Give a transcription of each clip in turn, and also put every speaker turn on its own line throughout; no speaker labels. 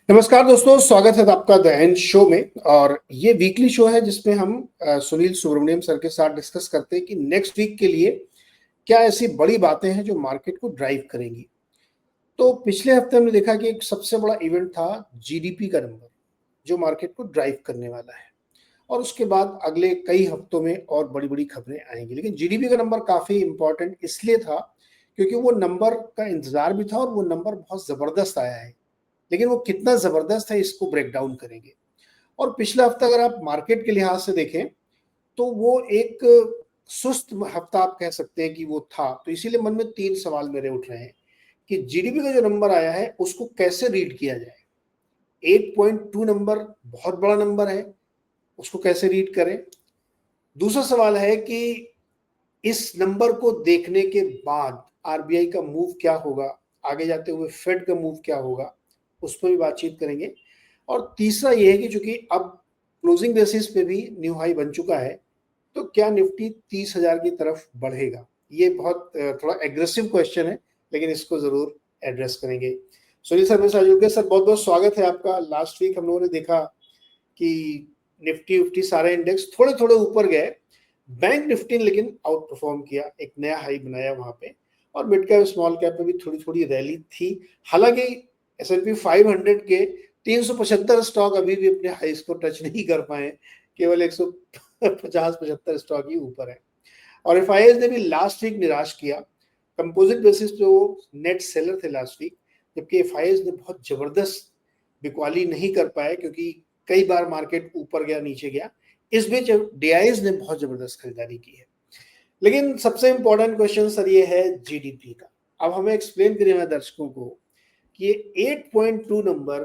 नमस्कार दोस्तों, स्वागत है आपका द एंड शो में। और ये वीकली शो है जिसमें हम सुनील सुब्रमण्यम सर के साथ डिस्कस करते हैं कि नेक्स्ट वीक के लिए क्या ऐसी बड़ी बातें हैं जो मार्केट को ड्राइव करेंगी। तो पिछले हफ्ते हमने देखा कि एक सबसे बड़ा इवेंट था जीडीपी का नंबर, जो मार्केट को ड्राइव करने वाला है। और उसके बाद अगले कई हफ्तों में और बड़ी बड़ी खबरें आएंगी, लेकिन जीडीपी का नंबर काफी इंपॉर्टेंट इसलिए था क्योंकि वो नंबर का इंतजार भी था और वो नंबर बहुत जबरदस्त आया है। लेकिन वो कितना जबरदस्त है इसको ब्रेक डाउन करेंगे। और पिछला हफ्ता अगर आप मार्केट के लिहाज से देखें तो वो एक सुस्त हफ्ता आप कह सकते हैं कि वो था। तो इसीलिए मन में तीन सवाल मेरे उठ रहे हैं कि जीडीपी का जो नंबर आया है उसको कैसे रीड किया जाए। 8.2 नंबर बहुत बड़ा नंबर है, उसको कैसे रीड करें। दूसरा सवाल है कि इस नंबर को देखने के बाद आरबीआई का मूव क्या होगा, आगे जाते हुए फेड का मूव क्या होगा, उस पर भी बातचीत करेंगे। और तीसरा ये है कि चूंकि अब क्लोजिंग बेसिस पे भी न्यू हाई बन चुका है, तो क्या निफ्टी 30,000 की तरफ बढ़ेगा। ये बहुत थोड़ा एग्रेसिव क्वेश्चन है, लेकिन इसको जरूर एड्रेस करेंगे। सुनील सर मेरे साथ जुड़ गए। सर बहुत बहुत स्वागत है आपका। लास्ट वीक हम लोगों ने देखा कि निफ्टी उफ्टी सारे इंडेक्स थोड़े थोड़े ऊपर गए, बैंक निफ्टी ने लेकिन आउट परफॉर्म किया, एक नया हाई बनाया वहां पे। और मिड कैप स्मॉल कैप में भी थोड़ी थोड़ी रैली थी। हालांकि S&P 500 के 375 स्टॉक अभी भी अपने हाईस को टच नहीं कर पाए, केवल 150-75 स्टॉक ही ऊपर है। और एफआईआई ने भी लास्ट वीक निराश किया। कंपोजिट बेसिस पे वो नेट सेलर थे लास्ट वीक, जबकि एफआईआई ने बहुत जबरदस्त बिकवाली नहीं कर पाए क्योंकि कई बार मार्केट ऊपर गया नीचे गया। इस बीच डीआईएस ने बहुत जबरदस्त खरीदारी की है। लेकिन सबसे इंपॉर्टेंट क्वेश्चन सर ये है जीडीपी का। अब हमें एक्सप्लेन करिए हमारे दर्शकों को कि ये 8.2 नंबर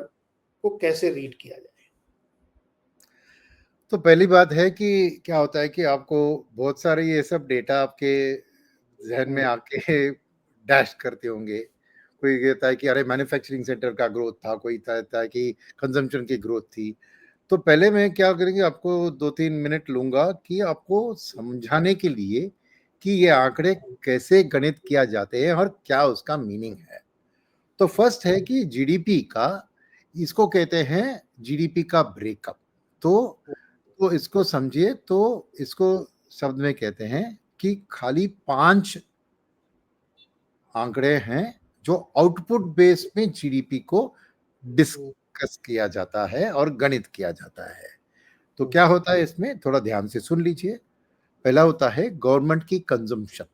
को कैसे रीड किया जाए।
तो पहली बात है कि क्या होता है कि आपको बहुत सारे ये सब डेटा आपके जहन में आके डैश करते होंगे। कोई कहता है कि अरे मैन्युफैक्चरिंग सेक्टर का ग्रोथ था, कोई कहता है कि कंजम्पशन की ग्रोथ थी। तो पहले मैं क्या करेंगे, आपको 2-3 मिनट लूंगा कि आपको समझाने के लिए कि ये आंकड़े कैसे गणित किया जाते हैं और क्या उसका मीनिंग है। तो फर्स्ट है कि जीडीपी का, इसको कहते हैं जीडीपी का ब्रेकअप। तो इसको समझिए, तो इसको शब्द में कहते हैं कि खाली 5 आंकड़े हैं जो आउटपुट बेस में जीडीपी को डिस्कस किया जाता है और गणित किया जाता है। तो क्या होता है इसमें, थोड़ा ध्यान से सुन लीजिए। पहला होता है गवर्नमेंट की कंजम्पशन।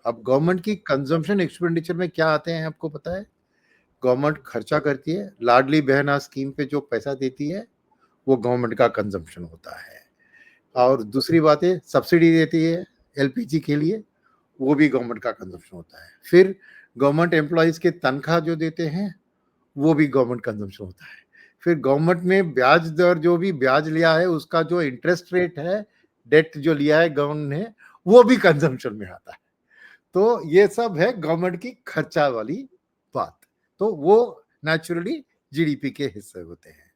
अब गवर्नमेंट की कंजम्पशन एक्सपेंडिचर में क्या आते हैं आपको पता है। गवर्नमेंट खर्चा करती है, लाडली बहना स्कीम पे जो पैसा देती है वो गवर्नमेंट का कंजम्पशन होता है। और दूसरी बात है, सब्सिडी देती है एलपीजी के लिए, वो भी गवर्नमेंट का कंजम्पशन होता है। फिर गवर्नमेंट एम्प्लॉयज के तनख्वाह जो देते हैं वो भी गवर्नमेंट कंजम्पशन होता है। फिर गवर्नमेंट में ब्याज दर, जो भी ब्याज लिया है उसका जो इंटरेस्ट रेट है, डेट जो लिया है गवर्नमेंट ने, वो भी कंजम्पशन में आता है। तो ये सब है गवर्नमेंट की खर्चा वाली बात। तो वो नेचुरली जीडीपी के हिस्से होते हैं।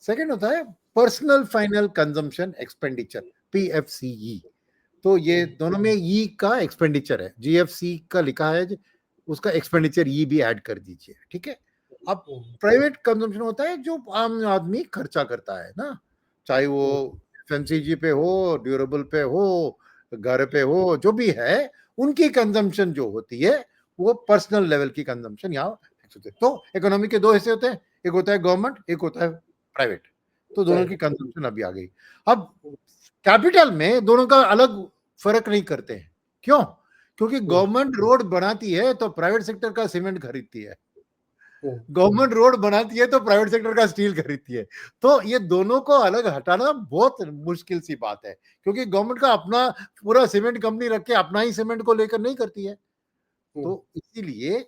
सेकंड होता है पर्सनल फाइनल कंजम्पशन एक्सपेंडिचर, पीएफसीई। तो ये दोनों में ई का एक्सपेंडिचर है, जीएफसी का लिखा है, उसका एक्सपेंडिचर ई भी ऐड कर दीजिए, ठीक है। अब प्राइवेट कंजम्पशन होता है जो आम आदमी खर्चा करता है ना, चाहे वो एफएमसीजी पे हो, ड्यूरेबल पे हो, घर पे हो, जो भी है, उनकी कंजम्पशन जो होती है वो पर्सनल लेवल की कंजम्पशन यहाँ फिक्स होती है। तो इकोनॉमी के दो हिस्से होते हैं, एक होता है गवर्नमेंट, एक होता है प्राइवेट। तो दोनों की कंजम्पशन अभी आ गई। अब कैपिटल में दोनों का अलग फर्क नहीं करते हैं। क्यों? क्योंकि गवर्नमेंट रोड बनाती है तो प्राइवेट सेक्टर का सीमेंट खरीदती है, गवर्नमेंट रोड बनाती है तो प्राइवेट सेक्टर का स्टील खरीदती है। तो ये दोनों को अलग हटाना बहुत मुश्किल सी बात है, क्योंकि गवर्नमेंट का अपना पूरा सीमेंट कंपनी रख के अपना ही सीमेंट को लेकर नहीं करती है। तो इसीलिए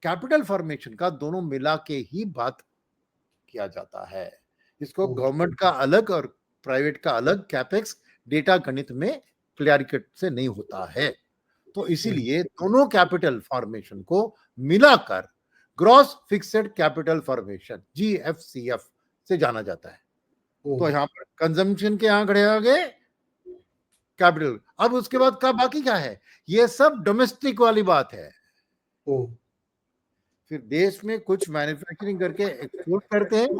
कैपिटल फॉर्मेशन का दोनों मिला के ही बात किया जाता है। इसको गवर्नमेंट का अलग और प्राइवेट का अलग कैपेक्स डेटा गणित में क्लियरिकट से नहीं होता है। तो इसीलिए दोनों कैपिटल फॉर्मेशन को मिलाकर gross fixed capital formation, GFCF से जाना जाता है। तो यहां पर कंजम्पशन के आंकड़े आ गए, कैपिटल। अब उसके बाद का बाकी क्या है, ये सब डोमेस्टिक वाली बात है। फिर देश में कुछ मैन्युफैक्चरिंग करके एक्सपोर्ट करते हैं,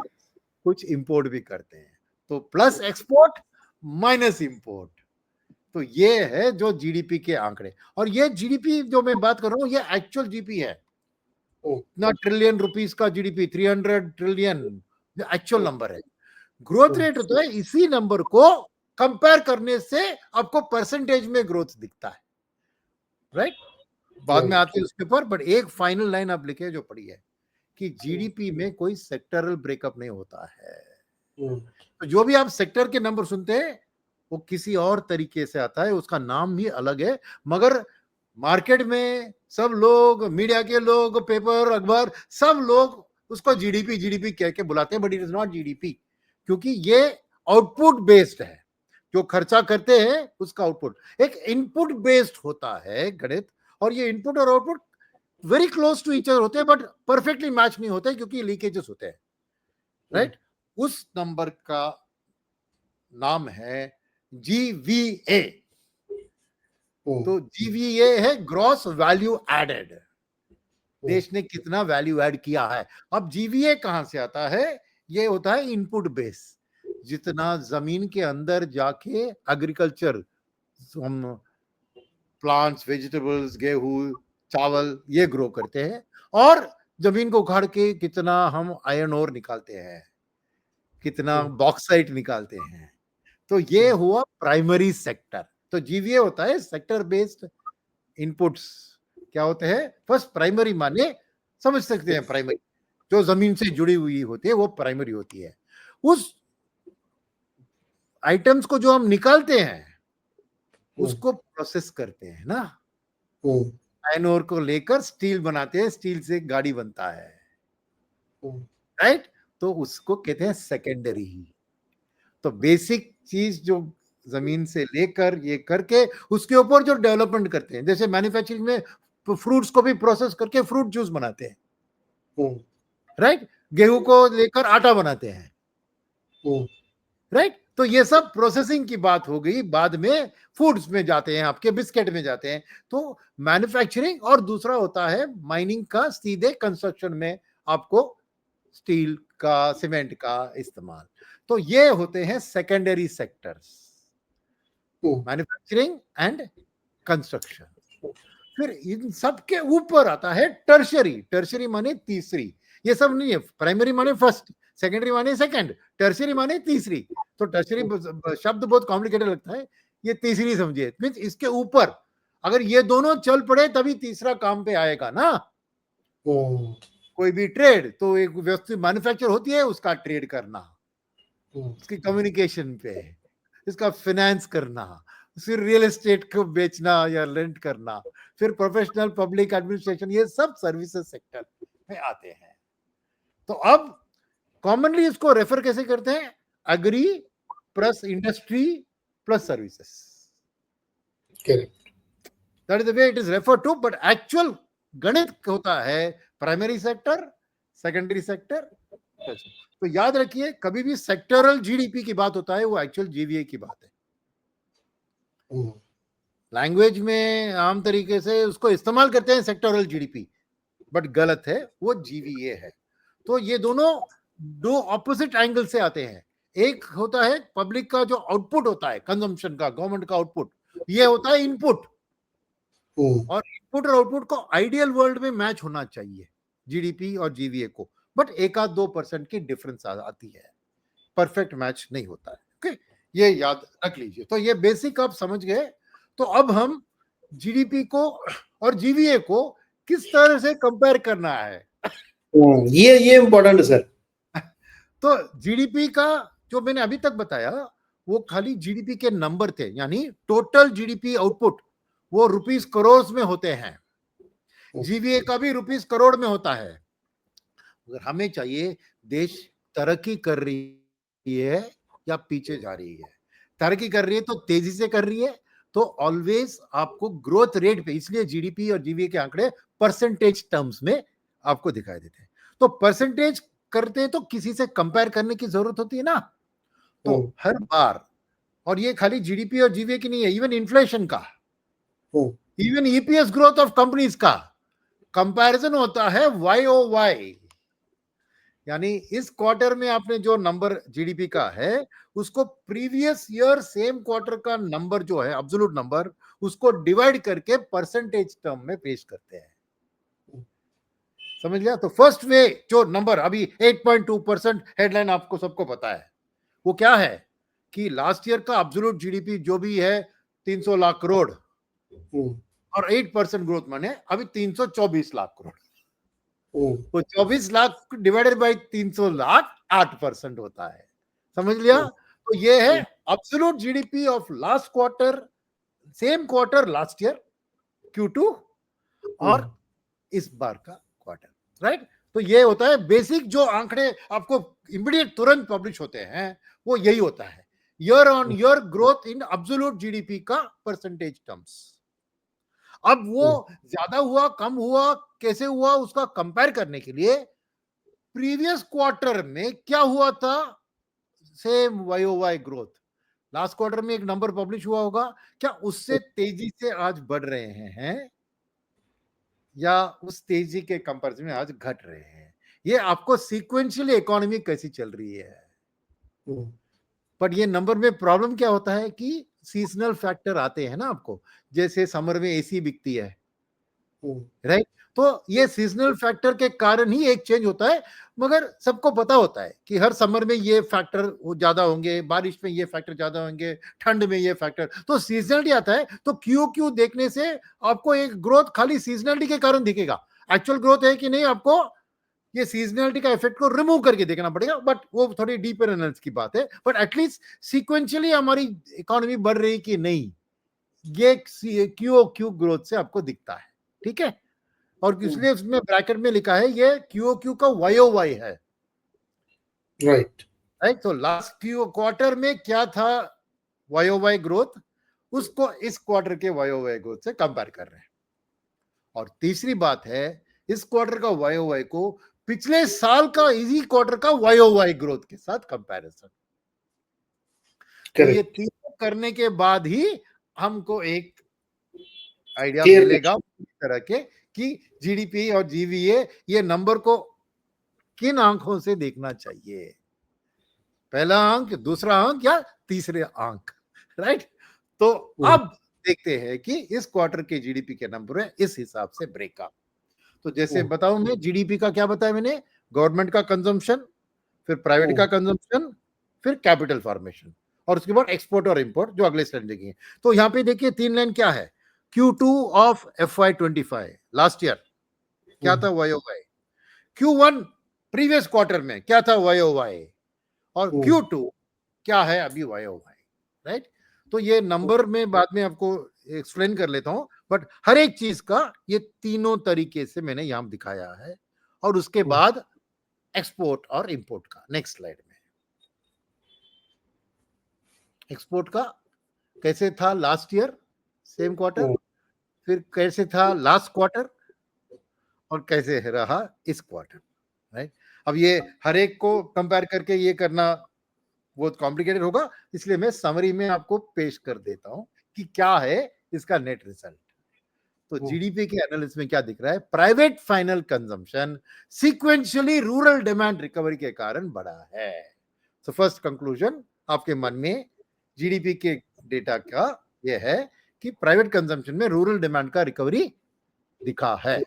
कुछ इंपोर्ट भी करते हैं। तो प्लस एक्सपोर्ट माइनस इंपोर्ट, तो ये है जो जीडीपी के आंकड़े। और ये जीडीपी जो मैं बात कर रहा हूँ, ये एक्चुअल जीडीपी है। इतना ट्रिलियन रुपीस का जीडीपी, 300 ट्रिलियन एक्चुअल नंबर है। ग्रोथ रेट होता है इसी नंबर को कंपेयर करने से आपको परसेंटेज में ग्रोथ दिखता है, राइट? बाद में आती है उसके ऊपर, बट एक फाइनल लाइन आप लिखे जो पढ़ी है कि जीडीपी में कोई सेक्टरल ब्रेकअप नहीं होता है। तो जो भी आप सेक्टर के नंबर सुनते हैं वो किसी और तरीके से आता है, उसका नाम भी अलग है, मगर मार्केट में सब लोग, मीडिया के लोग, पेपर अखबार, सब लोग उसको जीडीपी जीडीपी कह के बुलाते हैं, but it is not GDP, क्योंकि ये आउटपुट बेस्ड है। जो खर्चा करते हैं उसका आउटपुट एक इनपुट बेस्ड होता है गणित, और ये इनपुट और output very close to each other होते हैं, बट परफेक्टली मैच नहीं होते क्योंकि लीकेजेस होते हैं, राइट? उस नंबर का नाम है जीवीए। तो जीवीए है ग्रॉस वैल्यू एडेड, देश ने कितना वैल्यू ऐड किया है। अब जीवीए कहां से आता है? ये होता है इनपुट बेस, जितना जमीन के अंदर जाके एग्रीकल्चर, हम प्लांट्स, वेजिटेबल्स, गेहूं, चावल ये ग्रो करते हैं, और जमीन को उखाड़ के कितना हम आयरन ओर निकालते हैं, कितना बॉक्साइट निकालते हैं। तो ये हुआ प्राइमरी सेक्टर। तो जीवीए होता है सेक्टर बेस्ड इनपुट्स। क्या होते हैं? फर्स्ट प्राइमरी माने समझ सकते हैं, प्राइमरी जो जमीन से जुड़ी हुई होती है वो प्राइमरी होती है। उस आइटम्स को जो हम निकालते हैं उसको प्रोसेस करते हैं ना, आयरन ओर को लेकर स्टील बनाते हैं, स्टील से गाड़ी बनता है, राइट? तो उसको कहते हैं सेकेंडरी। तो बेसिक चीज जो जमीन से लेकर ये करके उसके ऊपर जो डेवलपमेंट करते हैं, जैसे मैन्युफैक्चरिंग में फ्रूट्स को भी प्रोसेस करके फ्रूट जूस बनाते हैं, राइट? गेहूं को लेकर आटा बनाते हैं, राइट? तो ये सब प्रोसेसिंग की बात हो गई। बाद में फूड्स में जाते हैं, आपके बिस्किट में जाते हैं। तो मैन्युफैक्चरिंग, और दूसरा होता है माइनिंग का, सीधे कंस्ट्रक्शन में आपको स्टील का, सीमेंट का इस्तेमाल। तो ये होते हैं secondary sectors, manufacturing and construction. फिर इन सब के ऊपर आता है टर्शरी। टर्शरी माने तीसरी। ये सब नहीं है, प्राइमरी माने फर्स्ट, सेकेंडरी माने सेकंड, टर्शरी माने तीसरी। तो टर्शरी शब्द बहुत कॉम्प्लिकेटेड लगता है, ये तीसरी समझिए। मींस इसके ऊपर अगर ये दोनों चल पड़े तभी तीसरा काम पे आएगा ना। कोई भी ट्रेड, तो एक व्यवस्थित मैन्युफैक्चर होती है, उसका ट्रेड करना, उसकी कम्युनिकेशन पे, इसका फाइनेंस करना, फिर रियल एस्टेट को बेचना या रेंट करना, फिर प्रोफेशनल पब्लिक एडमिनिस्ट्रेशन, ये सब सर्विसेज सेक्टर में आते हैं। तो अब कॉमनली इसको रेफर कैसे करते हैं? Agri plus industry plus services, that is the way it is refer to. But actual गणित होता है प्राइमरी सेक्टर, सेकेंडरी सेक्टर। तो याद रखिए, कभी भी सेक्टरल जीडीपी की बात होता है वो एक्चुअल जीवीए की बात है। लैंग्वेज में आम तरीके से उसको इस्तेमाल करते हैं सेक्टरल जीडीपी, बट गलत है, वो जीवीए है। तो ये दोनों दो ऑपोजिट एंगल से आते हैं। एक होता है पब्लिक का जो आउटपुट होता है, कंजम्पशन का, गवर्नमेंट का आउटपुट, ये होता है इनपुट। और इनपुट और आउटपुट को आइडियल वर्ल्ड में मैच होना चाहिए, जीडीपी और जीवीए को, बट 1-2% की डिफरेंस आती है, परफेक्ट मैच नहीं होता है। ओके, ये याद रख लीजिए। तो ये बेसिक आप समझ गए। तो अब हम जीडीपी को और जीवीए को किस तरह से कंपेयर करना है,
ये इम्पोर्टेंट है सर।
तो जीडीपी का जो मैंने अभी तक बताया वो खाली जीडीपी के नंबर थे, यानी टोटल जीडीपी आउटपुट वो रुपीस करोड़ में होते हैं। जीवीए का भी रुपीस करोड़ में होता है। अगर हमें चाहिए देश तरक्की कर रही है या पीछे जा रही है, तरक्की कर रही है तो तेजी से कर रही है, तो ऑलवेज आपको ग्रोथ रेट पे, इसलिए जीडीपी और जीवीए के आंकड़े परसेंटेज टर्म्स में आपको दिखाई देते हैं। तो परसेंटेज करते हैं तो किसी से कंपेयर करने की जरूरत होती है ना। तो हर बार, और ये खाली जीडीपी और जीवीए की नहीं है, इवन इन्फ्लेशन का, even EPS growth of companies का, कंपैरिजन होता है YOY, यानी इस क्वार्टर में आपने जो नंबर जीडीपी का है उसको प्रीवियस ईयर सेम क्वार्टर का नंबर जो है एब्सोल्यूट नंबर, उसको डिवाइड करके परसेंटेज टर्म में पेश करते हैं। समझ लिया? तो फर्स्ट वे जो नंबर अभी 8.2% हेडलाइन आपको सबको पता है, वो क्या है कि लास्ट ईयर का एब्सोल्यूट जीडीपी जो भी है 300 लाख करोड़ और 8% ग्रोथ माने अभी 324 लाख करोड़। तो 24 लाख डिवाइडेड बाय 300 लाख 8% होता है। समझ लिया? तो ये है absolute GDP of last quarter, same quarter last year Q2 और इस बार का क्वार्टर, राइट? तो ये होता है बेसिक जो आंकड़े आपको इमीडिएट तुरंत पब्लिश होते हैं, वो यही होता है, year on year growth in absolute GDP का परसेंटेज टर्म्स। अब वो ज्यादा हुआ कम हुआ कैसे हुआ उसका कंपेयर करने के लिए प्रीवियस क्वार्टर में क्या हुआ था, same YOY growth, last quarter में एक नंबर पब्लिश हुआ होगा, क्या उससे तेजी से आज बढ़ रहे हैं या उस तेजी के कंपैरिजन में आज घट रहे हैं? ये आपको सीक्वेंशियली इकोनॉमी कैसी चल रही है। बट ये नंबर में प्रॉब्लम क्या होता है कि सीजनल फैक्टर आते हैं ना आपको, जैसे समर में एसी बिकती है, राइट? तो ये सीजनल फैक्टर के कारण ही एक चेंज होता है, मगर सबको पता होता है कि हर समर में ये फैक्टर ज्यादा होंगे, बारिश में ये फैक्टर ज्यादा होंगे, ठंड में ये फैक्टर, तो सीजनलिटी आता है। तो क्यू देखने से आपको एक ग्रोथ खाली सीजनलिटी के कारण दिखेगा, एक्चुअल ग्रोथ है कि नहीं आपको ये सीजनलिटी का इफेक्ट को रिमूव करके देखना पड़ेगा, बट वो थोड़ी डीपर एनालिसिस की बात है। बट एटलीस्ट सीक्वेंशियली हमारी इकोनॉमी बढ़ रही कि नहीं, ये क्यू ग्रोथ से आपको दिखता है, ठीक है? और इसलिए उसमें ब्रैकेट में लिखा है ये क्यू का YOY है,
राइट?
तो लास्ट क्वार्टर में क्या था YOY ग्रोथ, उसको इस क्वार्टर के YOY ग्रोथ से कंपेयर कर रहे हैं। और तीसरी बात है, इस क्वार्टर का YOY को पिछले साल का इसी क्वार्टर का YOY ग्रोथ के साथ कंपैरिजन। तो ये तीनों करने के बाद ही हमको एक आइडिया मिलेगा इस तरह के कि जीडीपी और जीवीए ये नंबर को किन आंखों से देखना चाहिए, पहला अंक, दूसरा अंक या तीसरे अंक, राइट? तो अब देखते हैं कि इस क्वार्टर के जीडीपी के नंबर है इस हिसाब से ब्रेकअप। तो जैसे बताऊं मैं, जीडीपी का क्या बताया मैंने, गवर्नमेंट का कंजम्पशन, फिर प्राइवेट का कंजम्पशन, फिर कैपिटल फॉर्मेशन, और उसके बाद एक्सपोर्ट और इंपोर्ट जो अगले स्लाइड देखिए। तो यहाँ पे देखिए 3 लाइन क्या है, Q2 of FY25 last year क्या था YOY, Q1 प्रीवियस क्वार्टर में क्या था YOY, और Q2 क्या है अभी YOY, राइट? तो ये नंबर में बाद में आपको एक्सप्लेन कर लेता हूं, बट हर एक चीज का ये तीनों तरीके से मैंने यहां दिखाया है। और उसके बाद एक्सपोर्ट और इंपोर्ट का नेक्स्ट स्लाइड में, एक्सपोर्ट का कैसे था लास्ट ईयर सेम क्वार्टर, फिर कैसे था लास्ट क्वार्टर, और कैसे रहा इस क्वार्टर, राइट? अब ये हर एक को कंपेयर करके ये करना बहुत कॉम्प्लिकेटेड होगा, इसलिए मैं समरी में आपको पेश कर देता हूं कि क्या है इसका नेट रिजल्ट। तो जीडीपी के एनालिसिस में क्या दिख रहा है, private final consumption sequentially rural demand recovery के कारण बढ़ा है। तो फर्स्ट कंक्लूजन आपके मन में जीडीपी के डेटा का यह है कि प्राइवेट कंजम्पशन में रूरल डिमांड का रिकवरी दिखा है।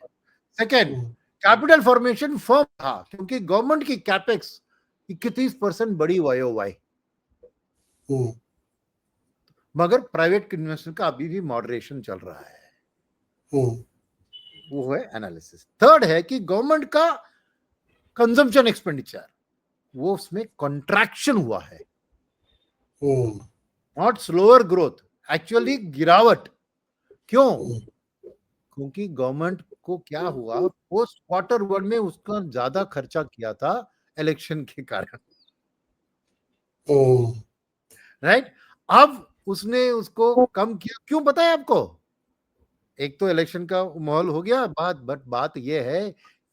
सेकेंड, कैपिटल फॉर्मेशन फर्म था क्योंकि गवर्नमेंट की कैपेक्स 31% बड़ी YOY, मगर प्राइवेट इन्वेस्टमेंट का अभी भी मॉडरेशन चल रहा है, वो है एनालिसिस। थर्ड है कि गवर्नमेंट का कंजम्पशन एक्सपेंडिचर वो उसमें कॉन्ट्रैक्शन हुआ है, नॉट स्लोअर ग्रोथ, एक्चुअली गिरावट। क्यों? क्योंकि गवर्नमेंट को क्या हुआ, पोस्ट क्वार्टर 1 में उसका ज्यादा खर्चा किया था इलेक्शन के कारण, राइट? अब उसने उसको कम किया, क्यों पता है आपको? एक तो इलेक्शन का माहौल हो गया बट बात यह है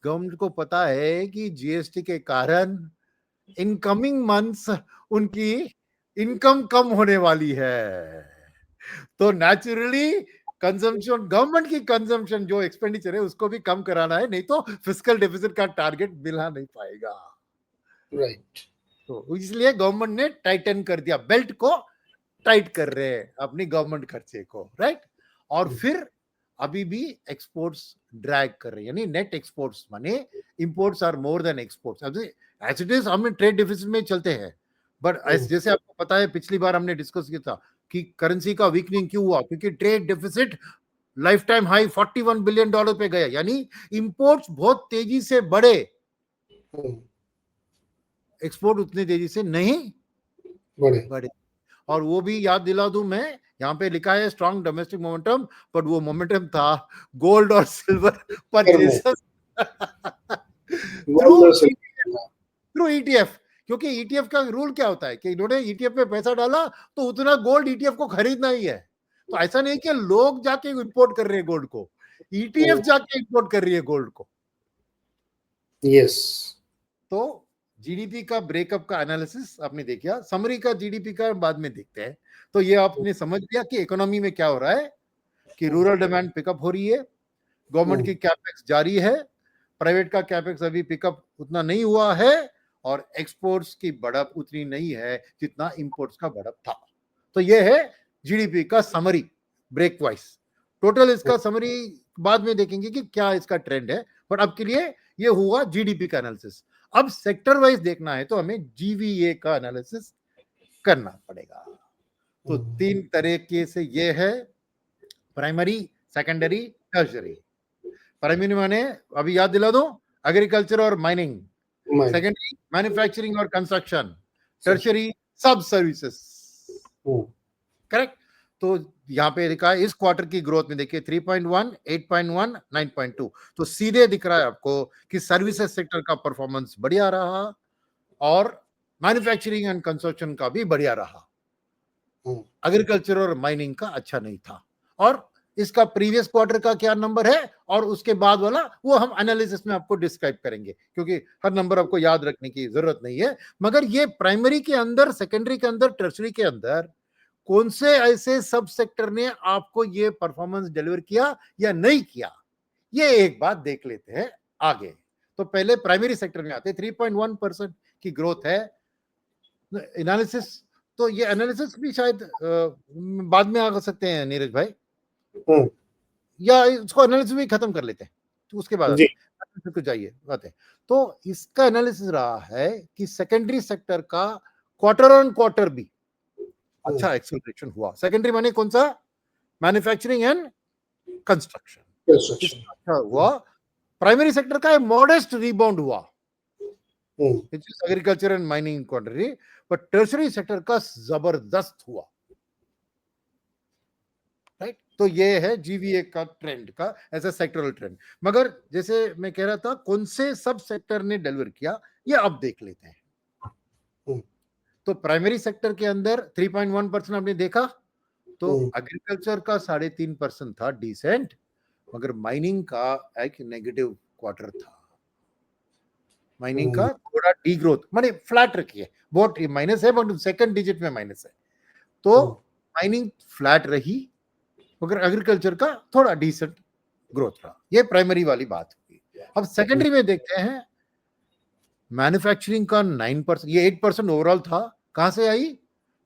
गवर्नमेंट को पता है कि जीएसटी के कारण इनकमिंग मंथ्स उनकी इनकम कम होने वाली है, तो नेचुरली कंजम्पशन, गवर्नमेंट की कंजम्पशन जो एक्सपेंडिचर है उसको भी कम कराना है, नहीं तो फिस्कल डेफिसिट का टारगेट मिला नहीं पाएगा।
राइट।
तो इसलिए गवर्नमेंट ने टाइटन कर दिया, बेल्ट को टाइट कर रहे हैं अपनी गवर्नमेंट खर्चे को, राइट। और फिर अभी भी एक्सपोर्ट्स ड्रैग कर रहे हैं, यानी नेट एक्सपोर्ट्स माने imports are more than exports. As it is हम ट्रेड डिफिसिट में चलते हैं, बट जैसे आपको पता है पिछली बार हमने डिस्कस किया था कि करेंसी का वीकनिंग क्यों हुआ, क्योंकि trade deficit life time high $41 billion पे गया, यानी इंपोर्ट्स बहुत तेजी से बढ़े, एक्सपोर्ट उतनी तेजी से नहीं बढ़े। और वो भी याद दिला दूं मैं, यहाँ पे लिखा है स्ट्रॉन्ग डोमेस्टिक मोमेंटम, बट वो मोमेंटम था गोल्ड और सिल्वर परचेसेस थ्रू ईटीएफ। क्योंकि ईटीएफ का रूल क्या होता है कि इन्होंने ईटीएफ में पैसा डाला तो उतना गोल्ड ईटीएफ को खरीदना ही है। तो ऐसा नहीं कि लोग जाके इंपोर्ट कर रहे हैं गोल्ड को, ईटीएफ जाके इंपोर्ट कर रही है गोल्ड को।
यस।
तो जीडीपी का ब्रेकअप का एनालिसिस आपने देखा, समरी का जीडीपी का बाद में देखते हैं। तो ये आपने समझ लिया कि इकोनॉमी में क्या हो रहा है, कि रूरल डिमांड पिकअप हो रही है, गवर्नमेंट की कैपेक्स जारी है, प्राइवेट का कैपेक्स अभी पिकअप उतना नहीं हुआ है, और एक्सपोर्ट्स की बढ़त उतनी नहीं है जितना इंपोर्ट्स का बढ़त था। तो ये है जीडीपी का समरी ब्रेक वाइज। टोटल इसका समरी बाद में देखेंगे कि क्या इसका ट्रेंड है, बट अब के लिए ये हुआ जीडीपी का एनालिसिस। अब सेक्टर वाइज देखना है तो हमें जीवीए का एनालिसिस करना पड़ेगा। तो 3 तरीके से ये है, प्राइमरी, सेकेंडरी, टर्शरी। प्राइमरी माने अभी याद दिला दो, एग्रीकल्चर और माइनिंग, सेकेंडरी मैन्युफैक्चरिंग और कंस्ट्रक्शन, टर्शरी सब सर्विसेज, करेक्ट। तो यहाँ पे लिखा है इस क्वार्टर की ग्रोथ में देखिए 3.1, 8.1, 9.2। तो सीधे दिख रहा है आपको कि सर्विसेज सेक्टर का परफॉर्मेंस बढ़िया रहा और मैन्युफैक्चरिंग एंड कंस्ट्रक्शन का भी बढ़िया रहा, एग्रीकल्चर और माइनिंग का अच्छा नहीं था। और इसका प्रीवियस क्वार्टर का क्या नंबर है और उसके बाद वाला वो हम एनालिसिस में आपको डिस्क्राइब करेंगे, क्योंकि हर नंबर आपको याद रखने की जरूरत नहीं है। मगर ये प्राइमरी के अंदर, सेकेंडरी के अंदर, टर्शरी के अंदर कौन से ऐसे सब सेक्टर ने आपको ये परफॉर्मेंस डिलीवर किया या नहीं किया, ये एक बात देख लेते हैं आगे। तो पहले प्राइमरी सेक्टर में आते, 3.1% की ग्रोथ है एनालिसिस। तो ये एनालिसिस भी शायद बाद में आ सकते हैं नीरज भाई, या इसको एनालिसिस भी खत्म कर लेते हैं तो उसके बाद आते जाइए बातें। तो इसका एनालिसिस रहा है कि सेकेंडरी सेक्टर का क्वार्टर ऑन क्वार्टर भी अच्छा एक्सेलरेशन हुआ। सेकेंडरी माने कौन सा, मैन्युफैक्चरिंग एंड कंस्ट्रक्शन अच्छा हुआ। प्राइमरी सेक्टर का मॉडेस्ट रिबाउंड हुआ, agriculture and mining quarterly, but tertiary sector का जबरदस्त हुआ, राइट। तो ये है जीवीए का ट्रेंड का ऐसा सेक्टरल ट्रेंड। मगर जैसे मैं कह रहा था कौन से सब सेक्टर ने डिलीवर किया ये अब देख लेते हैं। तो प्राइमरी सेक्टर के अंदर 3.1% आपने देखा, तो एग्रीकल्चर का 3.5% था डिसेंट, मगर माइनिंग का एक नेगेटिव क्वार्टर था। माइनिंग का थोड़ा डी ग्रोथ, माने फ्लैट रखी है, बहुत माइनस है बट सेकंड डिजिट में माइनस है। तो माइनिंग फ्लैट रही मगर एग्रीकल्चर का थोड़ा डिसेंट ग्रोथ रहा। ये प्राइमरी वाली बात हुई। अब सेकेंडरी में देखते हैं, मैन्युफैक्चरिंग का 9%, ये 8% ओवरऑल था, कहां से आई,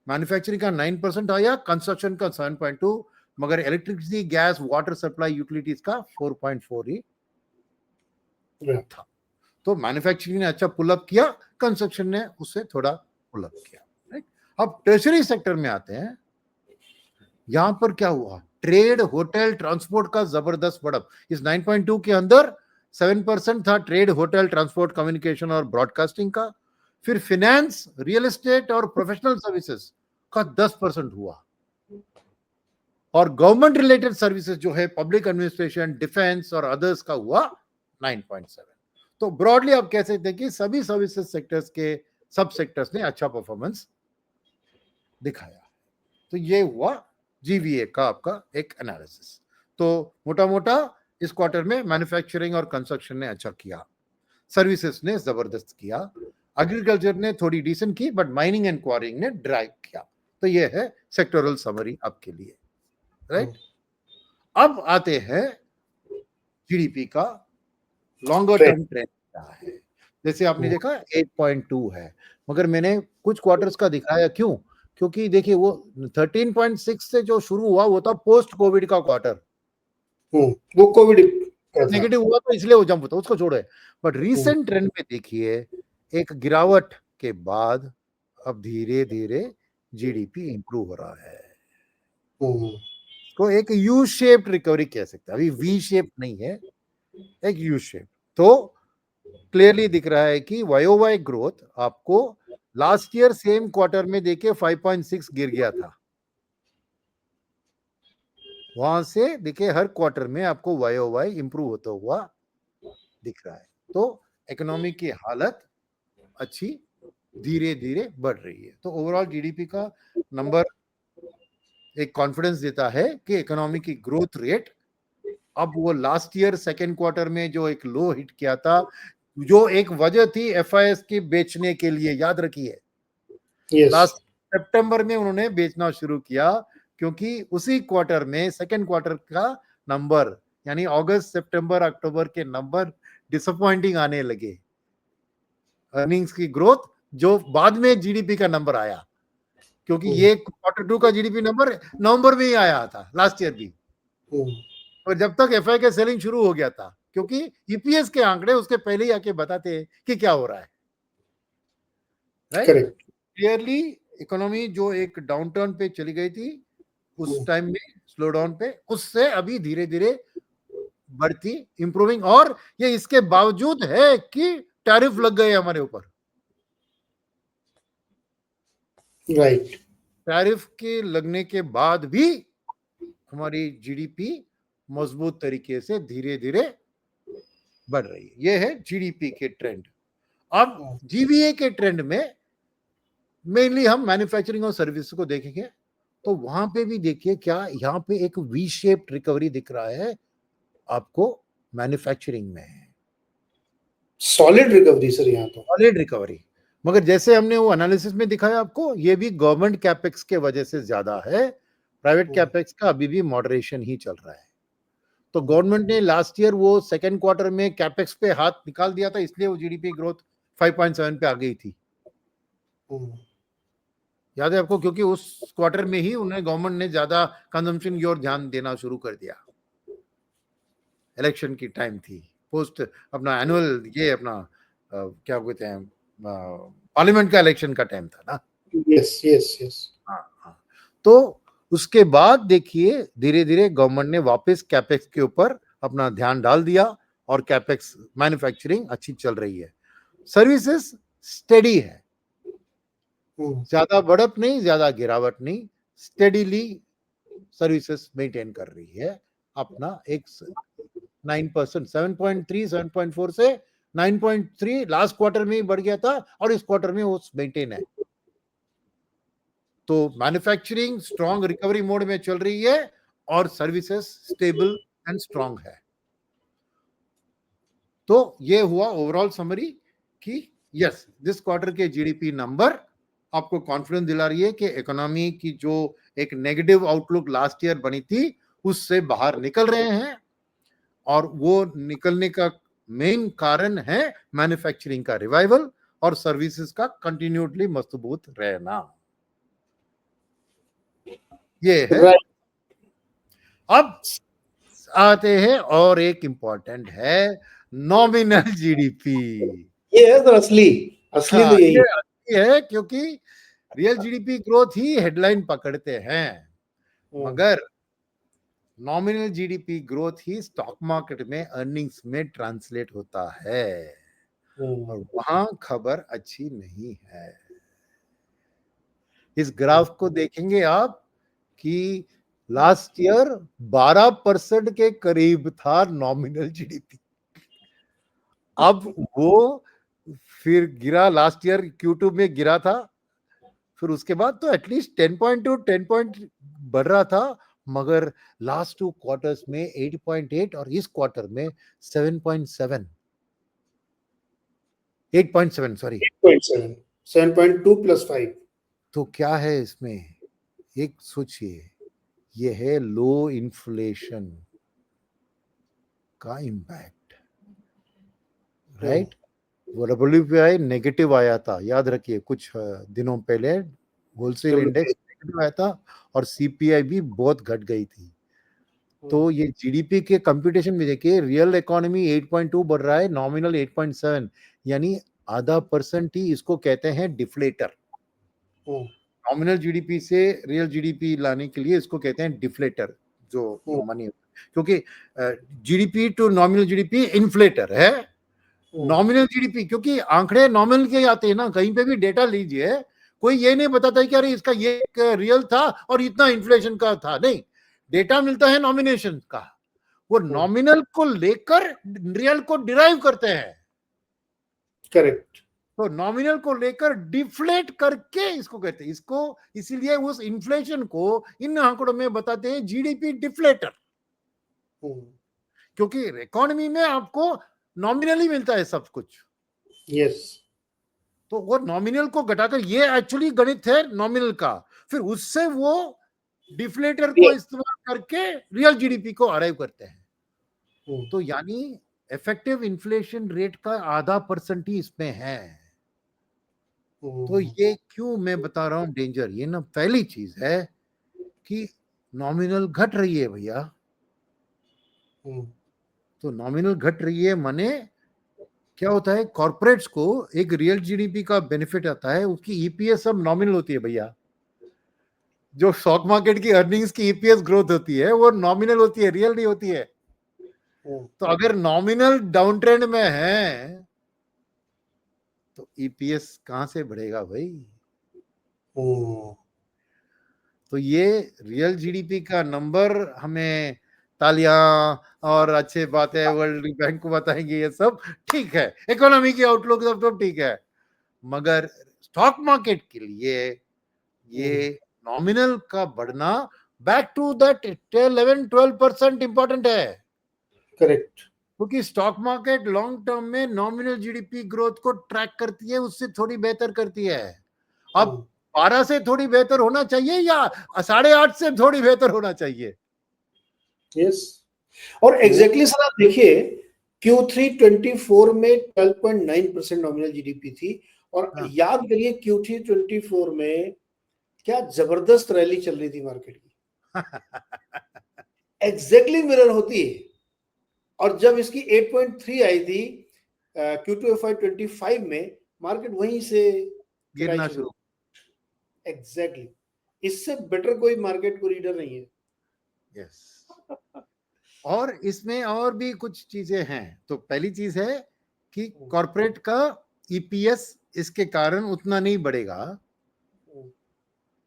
मैन्युफैक्चरिंग का 9% आया, कंस्ट्रक्शन का 7.2, मगर electricity, gas, water supply, utilities का 4.4 ही था। तो मैन्युफैक्चरिंग ने अच्छा पुलअप किया, कंस्ट्रक्शन ने उससे थोड़ा पुलअप किया, राइट। अब टर्शरी सेक्टर में आते हैं, यहां पर क्या हुआ, ट्रेड, होटल, ट्रांसपोर्ट का जबरदस्त बढ़त। इस 9.2 के अंदर 7% था ट्रेड, होटल, ट्रांसपोर्ट, कम्युनिकेशन और ब्रॉडकास्टिंग का। फिर फिनेंस, रियल एस्टेट और प्रोफेशनल सर्विसेज का 10% हुआ, और गवर्नमेंट रिलेटेड सर्विसेज जो है पब्लिक एडमिनिस्ट्रेशन, डिफेंस और अदर्स का हुआ 9.7। तो ब्रॉडली आप कह सकते हैं कि सभी सर्विसेज सेक्टर्स के सब सेक्टर्स ने अच्छा परफॉर्मेंस दिखाया। तो ये हुआ जीवीए का आपका एक एनालिसिस। तो मोटा मोटा इस क्वार्टर में मैन्युफैक्चरिंग और कंस्ट्रक्शन ने अच्छा किया, सर्विसेज ने जबरदस्त किया, एग्रीकल्चर ने थोड़ी डिसेंट की, बट माइनिंग एंड क्वारिंग ने ड्रैग किया। तो ये है सेक्टोरल समरी आपके लिए, राइट। अब आते हैं जीडीपी का लॉन्गर
ट्रेंड।
टर्म ट्रेंड क्या है। जैसे आपने देखा 8.2 है, मगर मैंने कुछ क्वार्टर्स का दिखाया, क्यों? क्योंकि देखिए वो 13.6 से जो शुरू हुआ वो था पोस्ट कोविड का क्वार्टर,
वो कोविड का था।
नेगेटिव हुआ तो इसलिए वो जंप होता, उसको छोड़े। बट
हम्म,
रीसेंट ट्रेंड में देखिए, एक गिरावट के बाद अब धीरे धीरे जीडीपी इंप्रूव हो रहा है।
हम्म,
तो एक यू शेप्ड रिकवरी कह सकते हैं, अभी वी शेप नहीं है, एक यू शेप। तो क्लियरली दिख रहा है कि वाई ग्रोथ आपको लास्ट ईयर सेम क्वार्टर में देखिए 5.6 गिर गया था, वहां से देखिए हर क्वार्टर में आपको वाई इंप्रूव होता हुआ दिख रहा है। तो इकोनॉमी की हालत अच्छी धीरे धीरे बढ़ रही है। तो ओवरऑल जीडीपी का नंबर एक कॉन्फिडेंस देता है कि इकोनॉमी की ग्रोथ रेट, अब वो लास्ट ईयर सेकेंड क्वार्टर में जो एक लो हिट किया था, जो एक वजह थी एफआईएस के बेचने के लिए, याद रखिए
यस।
लास्ट सितंबर में उन्होंने बेचना शुरू किया, क्योंकि उसी क्वार्टर में सेकेंड क्वार्टर का नंबर यानी अगस्त सितंबर अक्टूबर के नंबर डिसअपॉइंटिंग आने लगे। अर्निंग्स की ग्रोथ जो बाद में जीडीपी का नंबर आया, क्योंकि ये क्वार्टर टू का जीडीपी नंबर नवंबर में ही आया था लास्ट ईयर भी, और जब तक एफआई के सेलिंग शुरू हो गया था, क्योंकि ईपीएस के आंकड़े उसके पहले ही आके बताते हैं कि क्या हो रहा है, राइट।
करेक्ट।
क्लियरली इकोनॉमी जो एक डाउन टर्न पे चली गई थी उस टाइम में, स्लो डाउन पे, उससे अभी धीरे धीरे बढ़ती, इंप्रूविंग, और ये इसके बावजूद है कि टैरिफ लग गए हमारे ऊपर।
राइट।
टैरिफ के लगने के बाद भी हमारी जीडीपी मजबूत तरीके से धीरे धीरे बढ़ रही है। ये है जीडीपी के ट्रेंड। अब जीवीए के ट्रेंड में मेनली हम मैन्युफैक्चरिंग और सर्विस को देखेंगे, तो वहां पे भी देखिए क्या यहाँ पे एक वी शेप्ड रिकवरी दिख रहा है आपको मैन्युफैक्चरिंग में,
सॉलिड रिकवरी सर यहाँ तो।
Solid recovery. मगर जैसे हमने वो एनालिसिस में दिखाया आपको, ये भी गवर्नमेंट कैपेक्स के वजह से ज्यादा है, प्राइवेट कैपेक्स का अभी भी मॉडरेशन ही चल रहा है। तो गवर्नमेंट ने लास्ट ईयर वो सेकेंड क्वार्टर में कैपेक्स पे हाथ निकाल दिया था, इसलिए वो जीडीपी ग्रोथ 5.7 पे आ गई थी, याद है आपको? क्योंकि उस क्वार्टर में ही उन्हें गवर्नमेंट ने ज्यादा कंजम्पशन की ओर ध्यान देना शुरू कर दिया, इलेक्शन की टाइम थी, पोस्ट अपना एनुअल ये अपना क्या कहते हैं पार्लियामेंट का इलेक्शन का टाइम था ना।
Yes yes yes.
हाँ हाँ। तो उसके बाद देखिए धीरे धीरे गवर्नमेंट ने वापस कैपेक्स के ऊपर अपना ध्यान डाल दिया, और कैपेक्स मैन्युफैक्चरिंग अच्छी चल रही है। सर्विसेज स्टेडी है, ज्यादा बढ़त नहीं, ज्यादा गिरावट नहीं, स्टेडीली सर्विसेज मेंटेन कर रही है अपना एक 9%, 7.3 7.4 से 9.3 लास्ट क्वार्टर में ही बढ़ गया था, और इस क्वार्टर में वो मेंटेन है। तो मैन्युफैक्चरिंग स्ट्रॉन्ग रिकवरी मोड में चल रही है, और सर्विसेज स्टेबल एंड स्ट्रॉन्ग है। तो ये हुआ ओवरऑल समरी कि यस, दिस क्वार्टर के जीडीपी नंबर आपको कॉन्फिडेंस दिला रही है कि इकोनॉमी की जो एक नेगेटिव आउटलुक लास्ट ईयर बनी थी उससे बाहर निकल रहे हैं, और वो निकलने का मेन कारण है मैन्युफैक्चरिंग का रिवाइवल और सर्विसेज का कंटिन्यूटली मजबूत रहना। ये है।
राइट।
अब आते हैं और एक इंपॉर्टेंट है नॉमिनल जीडीपी।
ये है सर असली, असली तो
हाँ,
यही
ये है क्योंकि रियल जीडीपी ग्रोथ ही हेडलाइन पकड़ते हैं,
है।
मगर नॉमिनल जीडीपी ग्रोथ ही स्टॉक मार्केट में अर्निंग्स में ट्रांसलेट होता है, और वहां खबर अच्छी नहीं है। इस ग्राफ को देखेंगे आप कि लास्ट ईयर 12% के करीब था नॉमिनल जीडीपी, अब वो फिर गिरा, लास्ट ईयर Q2 में गिरा था, फिर उसके बाद तो एटलीस्ट 10.2 10 पॉइंट बढ़ रहा था, मगर लास्ट 2 क्वार्टर्स में 8.8 और इस क्वार्टर में 7.7 8.7 सॉरी।
8.7 7.2 + 5।
तो क्या है इसमें, एक सोचिए, ये है लो इन्फ्लेशन का इम्पैक्ट, राइट। वो WPI नेगेटिव आया था, याद रखिए, कुछ दिनों पहले होलसेल इंडेक्स नेगेटिव आया था और CPI भी बहुत घट गई थी। तो ये GDP के कंप्यूटेशन में देखिए, रियल इकोनॉमी 8.2 बढ़ रहा है, नॉमिनल 8.7, यानी आधा % ही इसको कहते हैं डिफ्लेटर। नॉमिनल GDP से रियल GDP लाने के लिए इसको कहते हैं डिफ्लेटर, जो मनी, क्योंकि GDP to nominal GDP inflator है। नॉमिनल GDP, क्योंकि आंकड़े नॉमिनल के आते हैं ना, कहीं पे भी डेटा लीजिए, कोई ये नहीं बताता कि अरे इसका ये रियल था और इतना इन्फ्लेशन का था, नहीं, डेटा मिलता है नॉमिनेशन का, वो नॉमिनल को लेकर रियल को डिराइव करते हैं।
करेक्ट।
तो नॉमिनल को लेकर डिफ्लेट करके इसको कहते हैं, इसको इसीलिए उस इन्फ्लेशन को इन आंकड़ों में बताते हैं GDP डिफ्लेटर, क्योंकि इकोनॉमी में आपको नॉमिनली मिलता है सब कुछ।
यस।
तो वो नॉमिनल को घटाकर, ये एक्चुअली गणित है नॉमिनल का, फिर उससे वो डिफ्लेटर को इस्तेमाल करके रियल GDP को अराइव करते हैं। तो यानी इफेक्टिव इन्फ्लेशन रेट का आधा % ही इसमें है। तो ये क्यों मैं बता रहा हूं डेंजर, ये ना पहली चीज है कि नॉमिनल घट रही है भैया। तो नॉमिनल घट रही है माने क्या होता है, कॉर्पोरेट्स को एक रियल GDP का बेनिफिट आता है, उसकी EPS सब नॉमिनल होती है भैया। जो स्टॉक मार्केट की अर्निंग्स की EPS ग्रोथ होती है वो नॉमिनल होती है, रियल नहीं होती है। तो अगर नॉमिनल डाउन ट्रेंड में है तो EPS कहां से बढ़ेगा भाई। तो ये रियल GDP का नंबर हमें तालियां और अच्छे बातें वर्ल्ड बैंक को बताएंगे, ये सब ठीक है, इकोनॉमी की आउटलुक सब ठीक है, मगर स्टॉक मार्केट के लिए ये नॉमिनल का बढ़ना बैक टू दैट 11-12% इंपॉर्टेंट है।
करेक्ट।
क्योंकि स्टॉक मार्केट लॉन्ग टर्म में नॉमिनल GDP ग्रोथ को ट्रैक करती है, उससे थोड़ी बेहतर करती है। अब 12 से थोड़ी बेहतर होना चाहिए या 8.5 से थोड़ी बेहतर होना चाहिए।
यस। और एग्जैक्टली सर आप देखिए Q3 24 में 12.9% नॉमिनल GDP थी, और याद करिए Q3 24 में क्या जबरदस्त रैली चल रही थी मार्केट की। एग्जैक्टली मिरर होती है। और जब इसकी 8.3 आई थी Q2 FY25 में, मार्केट वहीं से
गिरना शुरू।
एग्जैक्टली, इससे बेटर कोई मार्केट को रीडर नहीं है।
यस। और इसमें और भी कुछ चीजें हैं। तो पहली चीज है कि कॉर्पोरेट का EPS इसके कारण उतना नहीं बढ़ेगा,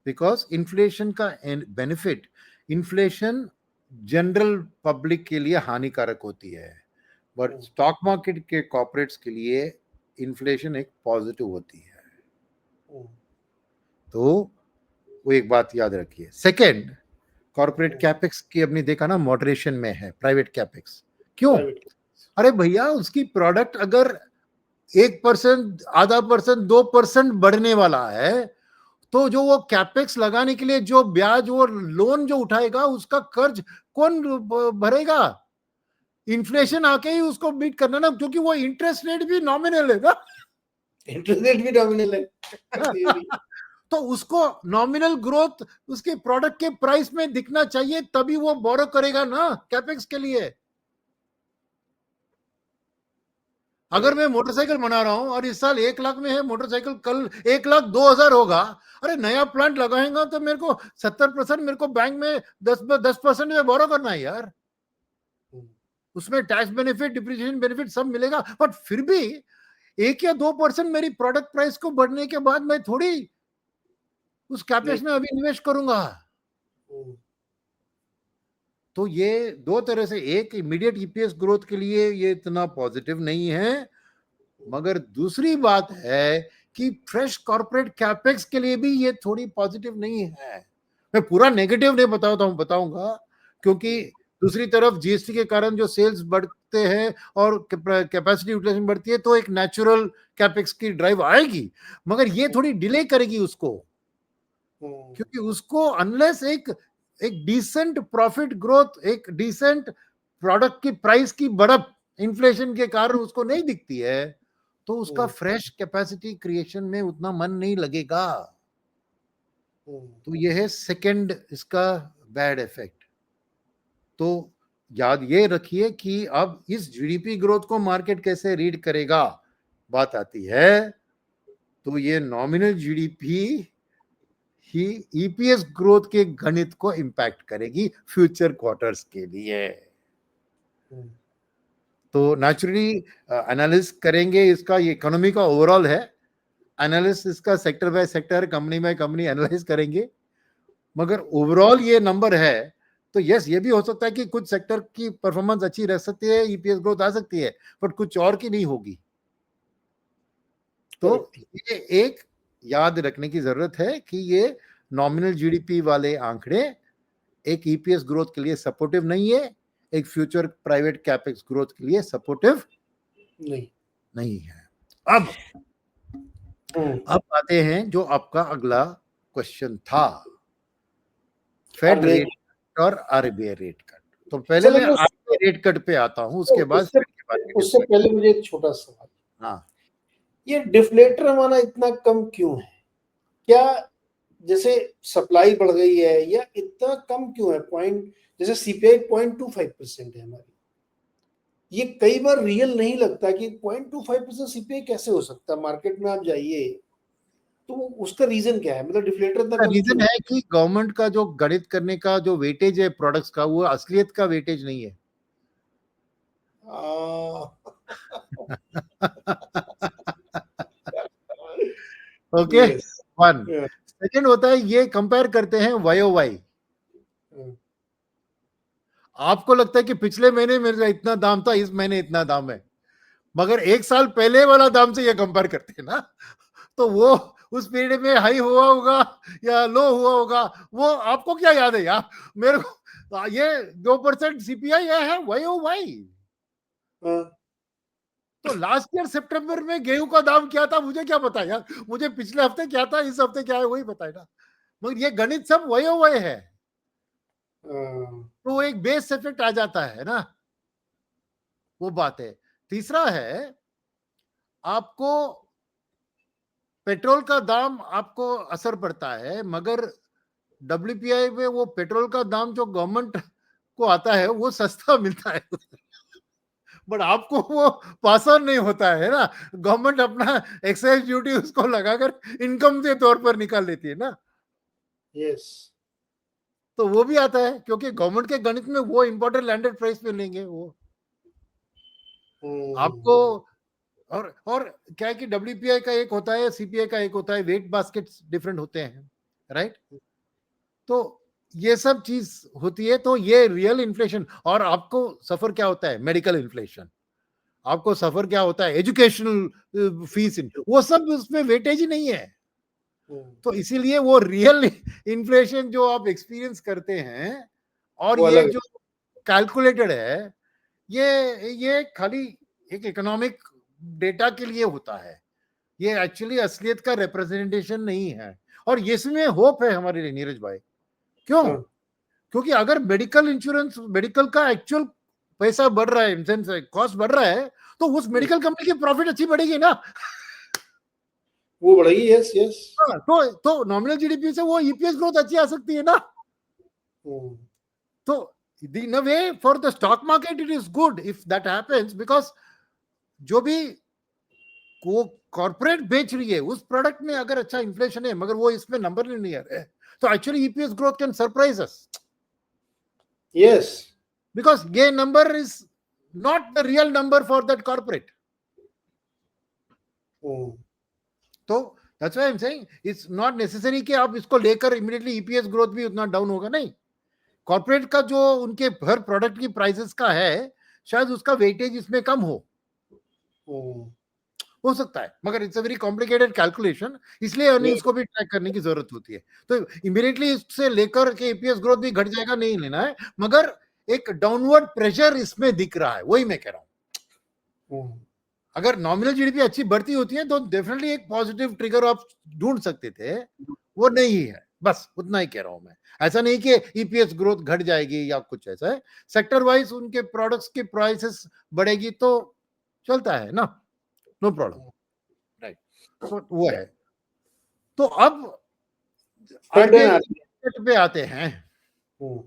बिकॉज इन्फ्लेशन का बेनिफिट, इन्फ्लेशन जनरल पब्लिक के लिए हानिकारक होती है, बट स्टॉक मार्केट के कॉर्पोरेट्स के लिए इन्फ्लेशन एक पॉजिटिव होती है। तो वो एक बात याद रखिए। सेकंड, कॉर्पोरेट कैपेक्स की अपनी देखा ना मॉडरेशन में है, प्राइवेट कैपेक्स क्यों? अरे भैया उसकी प्रोडक्ट अगर 1%, आधा % 2% बढ़ने वाला है, तो जो वो कैपेक्स लगाने के लिए जो ब्याज, वो लोन जो उठाएगा, उसका कर्ज कौन भरेगा? इन्फ्लेशन आके ही उसको बीट करना ना, क्योंकि वो इंटरेस्ट रेट भी नॉमिनल है ना।
इंटरेस्ट रेट भी नॉमिनल है।
तो उसको नॉमिनल ग्रोथ उसके प्रोडक्ट के प्राइस में दिखना चाहिए, तभी वो बोरो करेगा ना कैपेक्स के लिए। अगर मैं मोटरसाइकिल बना रहा हूं और इस साल 1 लाख में है मोटरसाइकिल, कल 1,02,000 होगा, अरे नया प्लांट लगाएगा तो मेरे को 70% मेरे को बैंक में 10% में बोरो करना है यार। उसमें टैक्स बेनिफिट, डिप्रिसिएशन बेनिफिट सब मिलेगा, बट फिर भी 1 या 2% मेरी प्रोडक्ट प्राइस को बढ़ने के बाद मैं थोड़ी उस कैपेक्स में अभी निवेश करूंगा। तो ये दो तरह से, एक इमीडिएट EPS ग्रोथ के लिए ये इतना पॉजिटिव नहीं है, मगर दूसरी बात है कि फ्रेश कॉर्पोरेट कैपेक्स के लिए भी ये थोड़ी पॉजिटिव नहीं है। मैं पूरा नेगेटिव नहीं बताऊंगा, क्योंकि दूसरी तरफ GST के कारण जो सेल्स बढ़ते हैं और कैपेसिटी यूटिलाइजेशन बढ़ती है, तो एक नेचुरल कैपेक्स की ड्राइव आएगी, मगर ये थोड़ी डिले करेगी उसको, क्योंकि उसको अनलेस एक एक डिसेंट प्रॉफिट ग्रोथ, एक डिसेंट प्रोडक्ट की प्राइस की बढ़त इन्फ्लेशन के कारण उसको नहीं दिखती है, तो उसका फ्रेश कैपेसिटी क्रिएशन में उतना मन नहीं लगेगा। तो ये है सेकंड इसका बैड इफेक्ट। तो याद ये रखिए कि अब इस जीडीपी ग्रोथ को मार्केट कैसे रीड करेगा, बात आती है तो ये नॉमिनल जीडीपी ही ईपीएस ग्रोथ के गणित को इंपैक्ट करेगी फ्यूचर क्वार्टर्स के लिए। तो नेचुरली एनालिसिस करेंगे इसका, ये इकोनॉमी का ओवरऑल है, एनालिसिस इसका sector by sector, company by company analyse करेंगे, मगर ओवरऑल ये नंबर है। तो यस, ये भी हो सकता है कि कुछ सेक्टर की परफॉर्मेंस अच्छी रह सकती है, ईपीएस ग्रोथ आ सकती है, बट कुछ और की नहीं होगी। तो ये एक याद रखने की जरूरत है कि ये नॉमिनल जीडीपी वाले आंकड़े एक ईपीएस ग्रोथ के लिए सपोर्टिव नहीं है, एक फ्यूचर प्राइवेट कैपेक्स ग्रोथ के लिए सपोर्टिव नहीं है। अब आते हैं जो आपका अगला क्वेश्चन था, फेड रेट और आरबीआई रेट कट। तो पहले मैं आरबीआई रेट कट पे आता हूं, उसके बाद
उससे पहले मुझे एक छोटा सवाल।
हाँ,
ये डिफ्लेटर हमारा इतना कम क्यों है? क्या जैसे सप्लाई बढ़ गई है या इतना कम क्यों है? पॉइंट जैसे सीपीआई 0.25% है हमारी, ये कई बार रियल नहीं लगता कि 0.25% सीपीआई कैसे हो सकता है। मार्केट में आप जाइए तो उसका रीजन क्या है? मतलब डिफ्लेटर इतना कम
रीजन है कि गवर्नमेंट का जो गणित करने का जो वेटेज है प्रोडक्ट्स का, वो असलियत का वेटेज नहीं है। Okay, one. सेकंड होता है ये कंपेयर करते हैं वाई। आपको लगता है कि पिछले महीने मेरा इतना दाम था, इस महीने इतना दाम है, मगर एक साल पहले वाला दाम से ये कंपेयर करते हैं ना, तो वो उस पीरियड में हाई हुआ होगा या लो हुआ होगा, वो आपको क्या याद है यार? मेरे को ये 2% सीपीआई है वाई। तो लास्ट ईयर सितंबर में गेहूं का दाम क्या था मुझे क्या पता यार? मुझे पिछले हफ्ते क्या था, इस हफ्ते क्या है, वही पता है ना। मगर ये गणित सब वाई है, तो एक बेस इफेक्ट आ जाता है ना, वो बात है। तीसरा है, आपको पेट्रोल का दाम आपको असर पड़ता है, मगर डब्ल्यूपीआई में वो पेट्रोल का दाम जो गवर्नमेंट को आता है वो सस्ता मिलता है, बट आपको वो पास ऑन नहीं होता है ना। गवर्नमेंट अपना एक्साइज ड्यूटी उसको लगाकर इनकम के तौर पर निकाल लेती है ना। यस, तो वो भी आता है, क्योंकि गवर्नमेंट के गणित में वो इंपॉर्टेंट लैंडेड प्राइस पे लेंगे वो आपको। और क्या है कि डब्ल्यूपीआई का एक होता है, सीपीआई का एक होता है, वेट बास्केट्स डिफरेंट होते हैं, राइट। तो ये सब चीज होती है। तो ये रियल इन्फ्लेशन, और आपको सफर क्या होता है, मेडिकल इन्फ्लेशन, आपको सफर क्या होता है, एजुकेशनल फीस, वो सब उसमें वेटेज ही नहीं है। तो इसीलिए वो रियल इन्फ्लेशन जो आप एक्सपीरियंस करते हैं और ये जो कैलकुलेटेड है, ये खाली एक इकोनॉमिक डेटा के लिए होता है, ये एक्चुअली असलियत का रिप्रेजेंटेशन नहीं है। और इसमें होप है हमारे लिए नीरज भाई। क्यों? क्योंकि अगर मेडिकल इंश्योरेंस, मेडिकल का एक्चुअल पैसा बढ़ रहा है, सेंस कॉस्ट बढ़ रहा है, तो उस मेडिकल कंपनी की प्रॉफिट अच्छी बढ़ेगी ना, वो बढ़ेगी। Yes yes. तो नॉमिनल जीडीपी से वो ईपीएस ग्रोथ अच्छी आ सकती है ना। तो in a way for the stock market it is good if that happens, because जो भी वो कॉर्पोरेट बेच रही है उस प्रोडक्ट में अगर अच्छा इन्फ्लेशन है, मगर वो इसमें नंबर नहीं आ रहा है, तो actually EPS growth can surprise us. Yes, because ये number is not the real number for that corporate. तो that's why I am saying it's not necessary कि आप इसको लेकर इमीडिएटली ईपीएस ग्रोथ भी उतना डाउन होगा, नहीं। कॉर्पोरेट का जो उनके हर प्रोडक्ट की प्राइसेस का है, शायद उसका वेटेज इसमें कम हो सकता है, मगर it's a very complicated calculation, इसलिए अर्निंग्स को भी ट्रैक करने की जरूरत होती है। तो इमीडिएटली इससे लेकर के ईपीएस ग्रोथ भी घट जाएगा नहीं लेना है, मगर एक डाउनवर्ड प्रेशर इसमें दिख रहा है, वही मैं कह रहा हूं। अगर नॉमिनल जीडीपी अच्छी बढ़ती होती है तो डेफिनेटली एक पॉजिटिव ट्रिगर आप ढूंढ सकते थे, वो नहीं है, बस उतना ही कह रहा हूं मैं। ऐसा नहीं कि ईपीएस ग्रोथ घट जाएगी या कुछ ऐसा है, सेक्टर वाइज उनके प्रोडक्ट्स की प्राइसेस बढ़ेगी तो चलता है ना, नो प्रॉब्लम, राइट। तो वो है। तो अब
Fed and
आरबीआई
RBI.
पे आते हैं।
हम्म,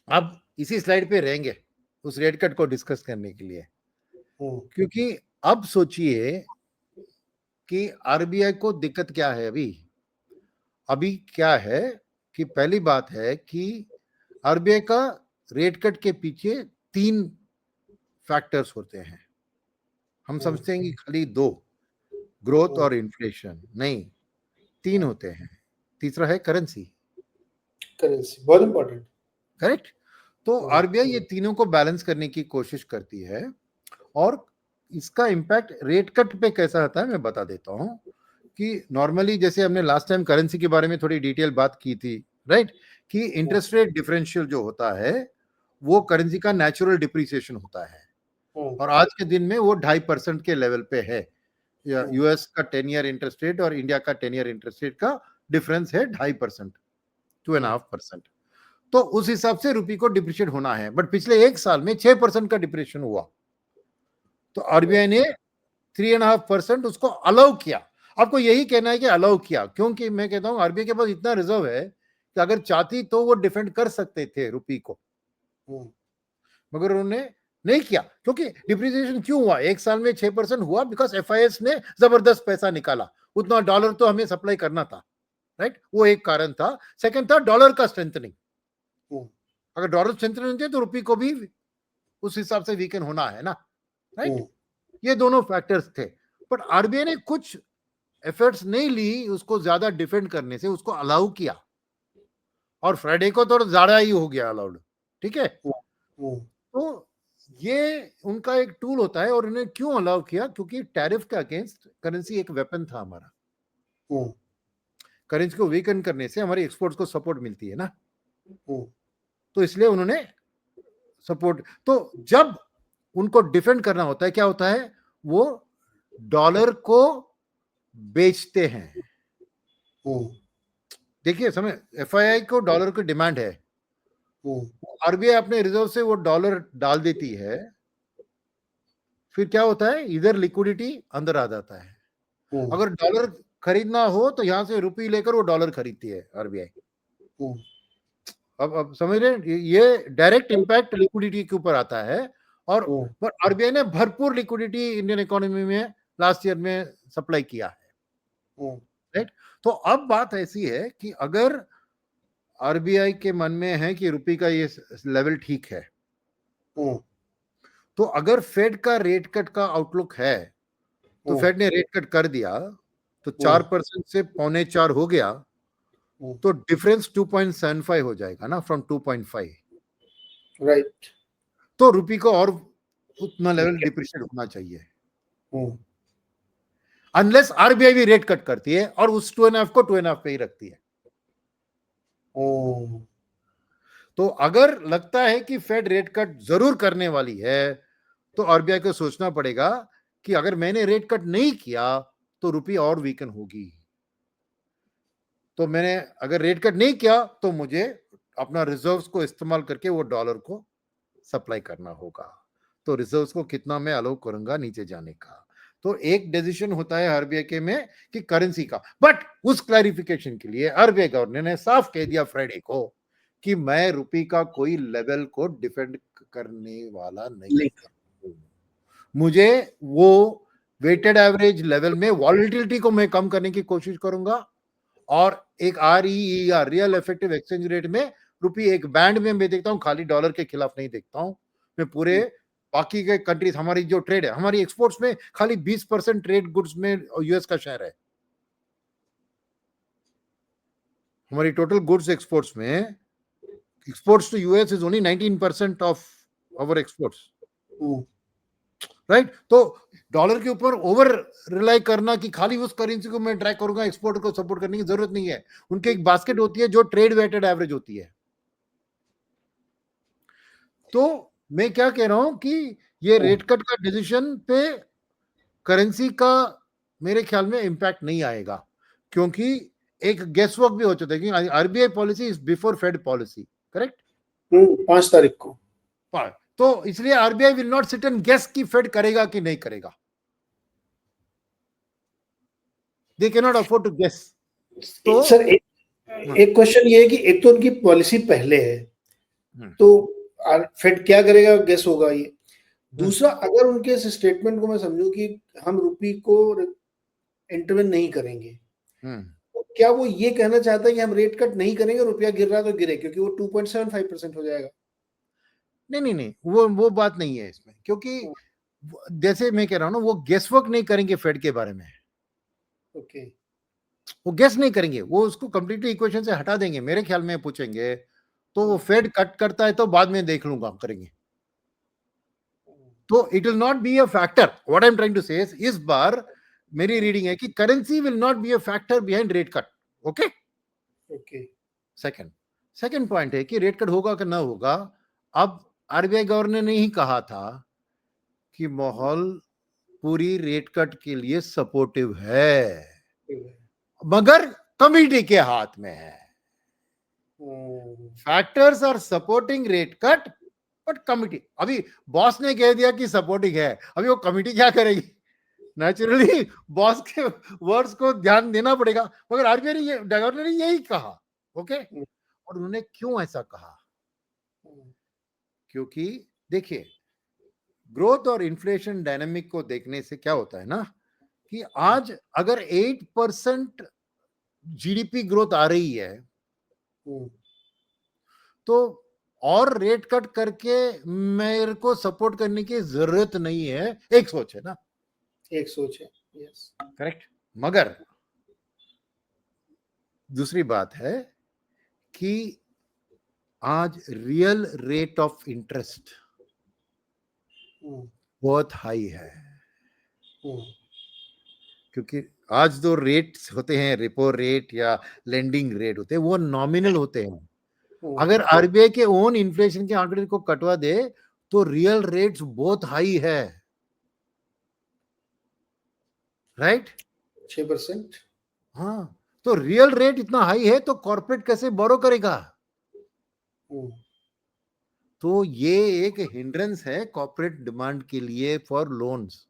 अब इसी स्लाइड पे रहेंगे उस रेट कट को डिस्कस करने के लिए,
हम्म,
क्योंकि अब सोचिए कि आरबीआई को दिक्कत क्या है अभी। अभी क्या है कि पहली बात है कि आरबीआई का रेट कट के पीछे 3 फैक्टर्स होते हैं। हम समझते हैं कि खाली 2, ग्रोथ और इन्फ्लेशन, नहीं, 3 होते हैं। तीसरा है करेंसी,
करेंसी बहुत इंपॉर्टेंट।
करेक्ट। तो आरबीआई ये तीनों को बैलेंस करने की कोशिश करती है, और इसका इंपैक्ट रेट कट पे कैसा आता है मैं बता देता हूं कि नॉर्मली जैसे हमने लास्ट टाइम करेंसी के बारे में थोड़ी डिटेल बात की थी, राइट, कि इंटरेस्ट रेट डिफरेंशियल जो होता है वो करेंसी का नेचुरल डिप्रिसिएशन होता है, और आज के दिन में वो 2.5% के लेवल पे है। यूएस का 10 ईयर इंटरेस्ट रेट और इंडिया का 10 ईयर इंटरेस्ट रेट का डिफरेंस है 2.5%, 2.5%। तो उस हिसाब से रुपये को डिप्रिशिएट होना है, बट पिछले 1 साल में 6% का डिप्रिशिएशन हुआ, तो आरबीआई ने 3.5% उसको अलाउ किया। आपको यही कहना है कि अलाउ किया, क्योंकि मैं कहता हूं आरबीआई के पास इतना रिजर्व है कि अगर चाहती तो वो डिफेंड कर सकते थे रुपये को, मगर उन्होंने नहीं किया। क्योंकि डिप्रिसिएशन क्यों हुआ 1 साल में 6% हुआ? बिकॉज एफआईएस ने जबरदस्त पैसा निकाला, उतना डॉलर तो हमें सप्लाई करना था, राइट, वो एक कारण था। सेकंड था डॉलर का स्ट्रेंथनिंग, अगर डॉलर स्ट्रेंथनिंग होती है तो रुपये को भी उस हिसाब से वीकन होना है ना, राइट। ये दोनों फैक्टर्स थे, बट आरबीआई ने कुछ एफर्ट्स नहीं ली उसको ज्यादा डिफेंड करने से, उसको अलाउ किया, और फ्राइडे को तो ज्यादा ही हो गया अलाउड, ठीक है। तो ये उनका एक टूल होता है, और उन्हें क्यों अलाउ किया? क्योंकि टैरिफ के अगेंस्ट करेंसी एक वेपन था हमारा, करेंसी को वीकन करने से हमारी एक्सपोर्ट्स को सपोर्ट मिलती है ना, तो इसलिए उन्होंने सपोर्ट। तो जब उनको डिफेंड करना होता है, क्या होता है, वो डॉलर को बेचते हैं। देखिए समय एफआईआई को डॉलर की डिमांड है, आरबीआई अपने रिजर्व से वो डॉलर डाल देती है, फिर क्या होता है, इधर लिक्विडिटी अंदर आ जाता है। अगर डॉलर खरीदना हो तो यहां से रुपये लेकर वो डॉलर खरीदती है आरबीआई। अब समझ रहे हैं, ये डायरेक्ट इंपैक्ट लिक्विडिटी के ऊपर आता है, और आरबीआई ने भरपूर लिक्विडिटी इंडियन इकोनॉमी में लास्ट ईयर में सप्लाई किया है, राइट। तो अब बात ऐसी है कि अगर आरबीआई के मन में है कि रुपये का ये लेवल ठीक है, तो अगर फेड का रेट कट का आउटलुक है, तो फेड ने रेट कट कर दिया तो 4% से 3.25 हो गया, तो डिफरेंस 2.75 हो जाएगा ना, फ्रॉम 2.5,
राइट।
तो रुपये को और उतना लेवल डिप्रिशिएट होना चाहिए, अनलेस आरबीआई भी रेट कट करती है और उस 2.5 को 2.5 पे ही रखती है। तो अगर लगता है कि फेड रेट कट जरूर करने वाली है, तो आरबीआई को सोचना पड़ेगा कि अगर मैंने रेट कट नहीं किया तो रुपये और वीकन होगी, तो मैंने अगर रेट कट नहीं किया तो मुझे अपना रिजर्व्स को इस्तेमाल करके वो डॉलर को सप्लाई करना होगा। तो रिजर्व्स को कितना मैं अलाउ करूंगा नीचे जाने का, तो एक डिसीजन होता है आरबीआई के में कि करेंसी का। बट उस क्लैरिफिकेशन के लिए आरबीआई गवर्नर ने साफ कह दिया फ्राइडे को कि मैं रुपये का कोई लेवल को डिफेंड करने वाला नहीं हूं, मुझे वो वेटेड एवरेज लेवल में वॉलेटिलिटी को मैं कम करने की कोशिश करूंगा, और एक REER real effective exchange rate में रुपये एक बैंड में मैं देखता हूं, खाली डॉलर के खिलाफ नहीं देखता हूं मैं। पूरे बाकी के कंट्रीज, हमारी जो ट्रेड है, हमारी एक्सपोर्ट्स में खाली 20% ट्रेड गुड्स में यूएस का शेयर है, हमारी टोटल गुड्स एक्सपोर्ट्स में exports to US is only 19% of our exports, right. तो डॉलर के ऊपर ओवर रिलाई करना कि खाली उस करेंसी को मैं ट्रैक करूंगा, एक्सपोर्ट को सपोर्ट करने की जरूरत नहीं है। उनकी एक बास्केट होती है जो ट्रेड वेटेड एवरेज होती है। तो मैं क्या कह रहा हूं कि ये रेट कट का डिसीजन पे करेंसी का मेरे ख्याल में इंपैक्ट नहीं आएगा, क्योंकि एक गेस वर्क भी हो जाता है कि RBI policy is before Fed policy, correct?
5 तारीख को।
तो इसलिए RBI will not sit and guess कि फेड करेगा कि नहीं करेगा. They can not afford to guess. तो
सर एक क्वेश्चन ये है कि एक तो उनकी पॉलिसी पहले है, तो फेड क्या करेगा गेस होगा ये. दूसरा, अगर उनके इस स्टेटमेंट को मैं समझूं कि हम रुपी को इंटरवेन नहीं करेंगे, तो क्या वो ये कहना चाहता है कि हम रेट कट नहीं करेंगे, रुपया गिर रहा तो गिरे, क्योंकि वो 2.75% हो जाएगा.
नहीं नहीं, वो बात नहीं है इसमें, क्योंकि जैसे मैं कह रहा हूं ना, वो गेस वर्क नहीं करेंगे फेड के बारे में.
ओके.
वो गेस नहीं करेंगे, वो उसको कंप्लीटली इक्वेशन से हटा देंगे. मेरे ख्याल में पूछेंगे तो वो फेड कट करता है तो बाद में देख लूंगा करेंगे. तो it will not be a factor. What I am trying to say इस बार मेरी रीडिंग है कि currency will not be a factor behind rate cut. Okay.
Okay.
Second point है कि रेट कट होगा कि ना होगा. अब आरबीआई गवर्नर ने ही कहा था कि माहौल पूरी रेट कट के लिए सपोर्टिव है, मगर कमिटी के हाथ में है. Factors are supporting rate cut, but committee. अभी बॉस ने कह दिया कि सपोर्टिंग है, अभी वो कमिटी क्या करेगी? नेचुरली बॉस के वर्ड्स को ध्यान देना पड़ेगा, मगर आरबीआई ने गवर्नर ने यही कहा. ओके. और उन्होंने क्यों ऐसा कहा? क्योंकि देखिए, ग्रोथ और इन्फ्लेशन डायनामिक को देखने से क्या होता है ना, कि आज अगर 8% जीडीपी ग्रोथ आ रही है, तो और रेट कट करके मेरे को सपोर्ट करने की जरूरत नहीं है. एक सोच है ना,
एक सोच है. Yes,
correct. मगर दूसरी बात है कि आज रियल रेट ऑफ इंटरेस्ट बहुत हाई है. क्योंकि आज जो रेट्स होते हैं, रेपो रेट या लेंडिंग रेट होते हैं, वो नॉमिनल होते हैं. अगर आरबीआई के ओन इन्फ्लेशन के आंकड़े को कटवा दे तो रियल रेट्स बहुत हाई है. राइट.
6%.
हाँ, तो रियल रेट इतना हाई है तो कॉर्पोरेट कैसे बोरो करेगा? तो ये एक हिंड्रेंस है कॉर्पोरेट डिमांड के लिए for loans.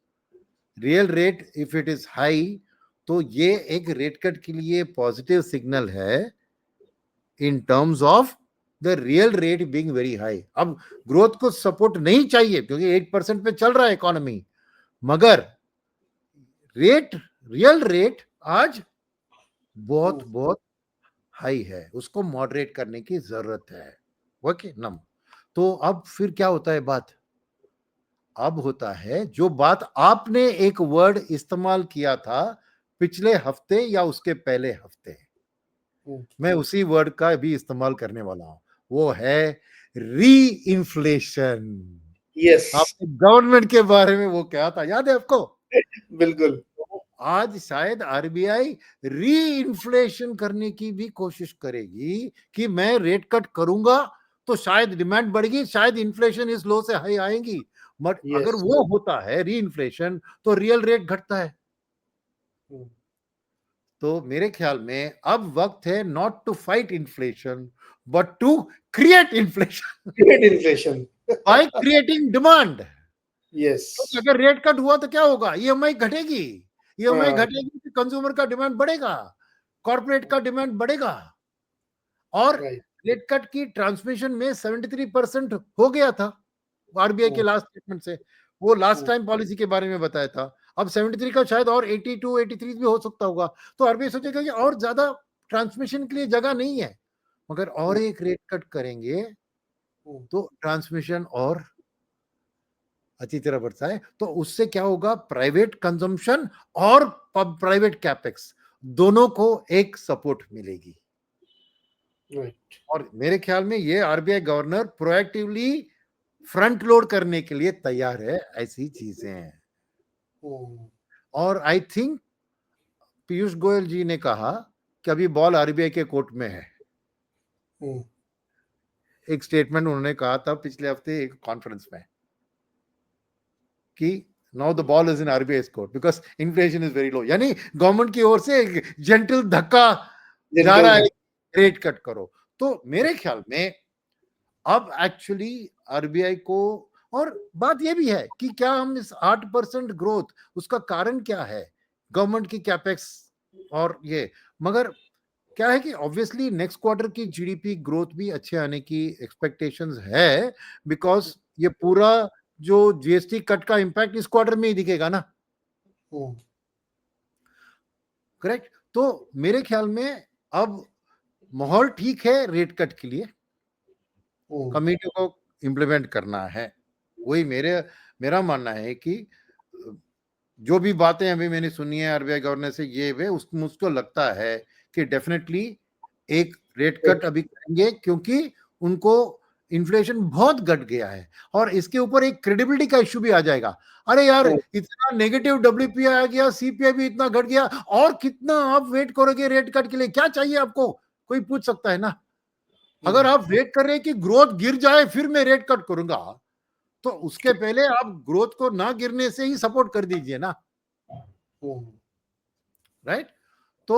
Real rate if it is high, तो ये एक रेट कट के लिए पॉजिटिव सिग्नल है in terms of the real rate being very high. अब ग्रोथ को सपोर्ट नहीं चाहिए क्योंकि 8% पे चल रहा है इकोनॉमी, मगर रियल रेट आज बहुत बहुत हाई है, उसको मॉडरेट करने की जरूरत है. ओके नम. तो अब फिर क्या होता है बात? अब होता है जो बात आपने एक वर्ड इस्तेमाल किया था पिछले हफ्ते या उसके पहले हफ्ते, मैं उसी वर्ड का भी इस्तेमाल करने वाला हूं. वो है री इन्फ्लेशन.
यस.
आपने गवर्नमेंट के बारे में वो क्या था, याद है आपको?
बिल्कुल.
तो आज शायद आरबीआई री इन्फ्लेशन करने की भी कोशिश करेगी कि मैं रेट कट करूंगा तो शायद डिमांड बढ़ेगी, शायद इन्फ्लेशन इस लो से हाई आएगी. बट अगर वो होता है री इन्फ्लेशन तो रियल रेट घटता है. तो मेरे ख्याल में अब वक्त है not to fight inflation but to create inflation.
Create inflation
by creating demand.
Yes.
तो अगर रेट कट हुआ तो क्या होगा? ईएमआई घटेगी. ईएमआई घटेगी तो कंज्यूमर का डिमांड बढ़ेगा, कॉर्पोरेट का डिमांड बढ़ेगा. और रेट कट की ट्रांसमिशन में 73% हो गया था आरबीआई के लास्ट स्टेटमेंट से. वो लास्ट टाइम पॉलिसी के बारे में बताया था. अब 73 का शायद और 82 83 भी हो सकता होगा. तो आरबीआई सोचेगा कि और ज्यादा ट्रांसमिशन के लिए जगह नहीं है, मगर और एक रेट कट करेंगे तो ट्रांसमिशन और अच्छी तरह बढ़ता है. तो उससे क्या होगा? प्राइवेट कंजम्पशन और प्राइवेट कैपेक्स दोनों को एक सपोर्ट मिलेगी. और मेरे ख्याल में ये RBI governor proactively front load करने के लिए तैयार है. ऐसी चीजें हैं. और आई थिंक पीयूष गोयल जी ने कहा कि अभी बॉल आरबीआई के कोर्ट में है. एक स्टेटमेंट उन्होंने कहा था पिछले हफ्ते एक कॉन्फ्रेंस में कि now the ball is in RBI court because inflation is very low. यानी गवर्नमेंट की ओर से एक जेंटल धक्का जा रहा है, रेट कट करो। तो मेरे ख्याल में अब एक्चुअली आरबीआई को, और बात यह भी है कि क्या हम इस 8% ग्रोथ, उसका कारण क्या है, गवर्नमेंट की कैपेक्स और ये, मगर क्या है कि ऑब्वियसली नेक्स्ट क्वार्टर की जीडीपी ग्रोथ भी अच्छे आने की एक्सपेक्टेशंस है, बिकॉज ये पूरा जो जीएसटी कट का इंपैक्ट इस क्वार्टर में ही दिखेगा ना, करेक्ट। तो मेरे ख्याल में अब माहौल ठीक है रेट कट के लिए, कमेटी को इम्प्लीमेंट करना है। वही मेरा मानना है कि जो भी बातें अभी मैंने सुनी है आरबीआई गवर्नर से, ये वे मुझको लगता है कि डेफिनेटली एक रेट कट अभी करेंगे, क्योंकि उनको इन्फ्लेशन बहुत घट गया है और इसके ऊपर एक क्रेडिबिलिटी का इश्यू भी आ जाएगा। अरे यार, इतना नेगेटिव डब्ल्यूपीआई आ गया, सीपीआई भी इतना घट गया, और कितना आप वेट करोगे रेट कट के लिए, क्या चाहिए आपको, कोई पूछ सकता है ना। अगर आप वेट कर रहे हैं कि ग्रोथ गिर जाए फिर मैं रेट कट करूंगा, तो उसके पहले आप ग्रोथ को ना गिरने से ही सपोर्ट कर दीजिए ना, राइट। तो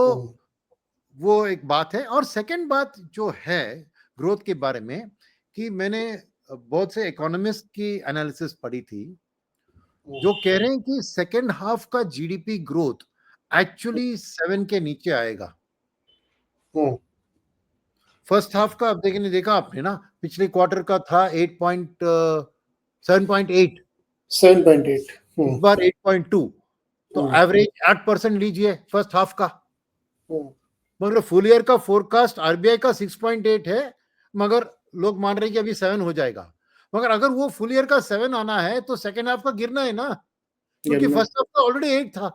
वो एक बात है। और सेकंड बात जो है ग्रोथ के बारे में, कि मैंने बहुत से इकोनॉमिस्ट की एनालिसिस पढ़ी थी, जो कह रहे हैं कि सेकंड हाफ का जीडीपी ग्रोथ एक्चुअली 7 के नीचे आएगा। फर्स्ट हाफ का अब देखा आपने ना, पिछले क्वार्टर का था 7.8, इस बार 8.2, तो एवरेज 8% लीजिए फर्स्ट हाफ का। मगर फुल ईयर का फोरकास्ट आरबीआई का 6.8 है, मगर लोग मान रहे हैं कि अभी 7 हो जाएगा। मगर अगर वो फुल ईयर का 7 आना है तो सेकेंड हाफ का गिरना है ना, क्योंकि फर्स्ट हाफ का ऑलरेडी 8 था।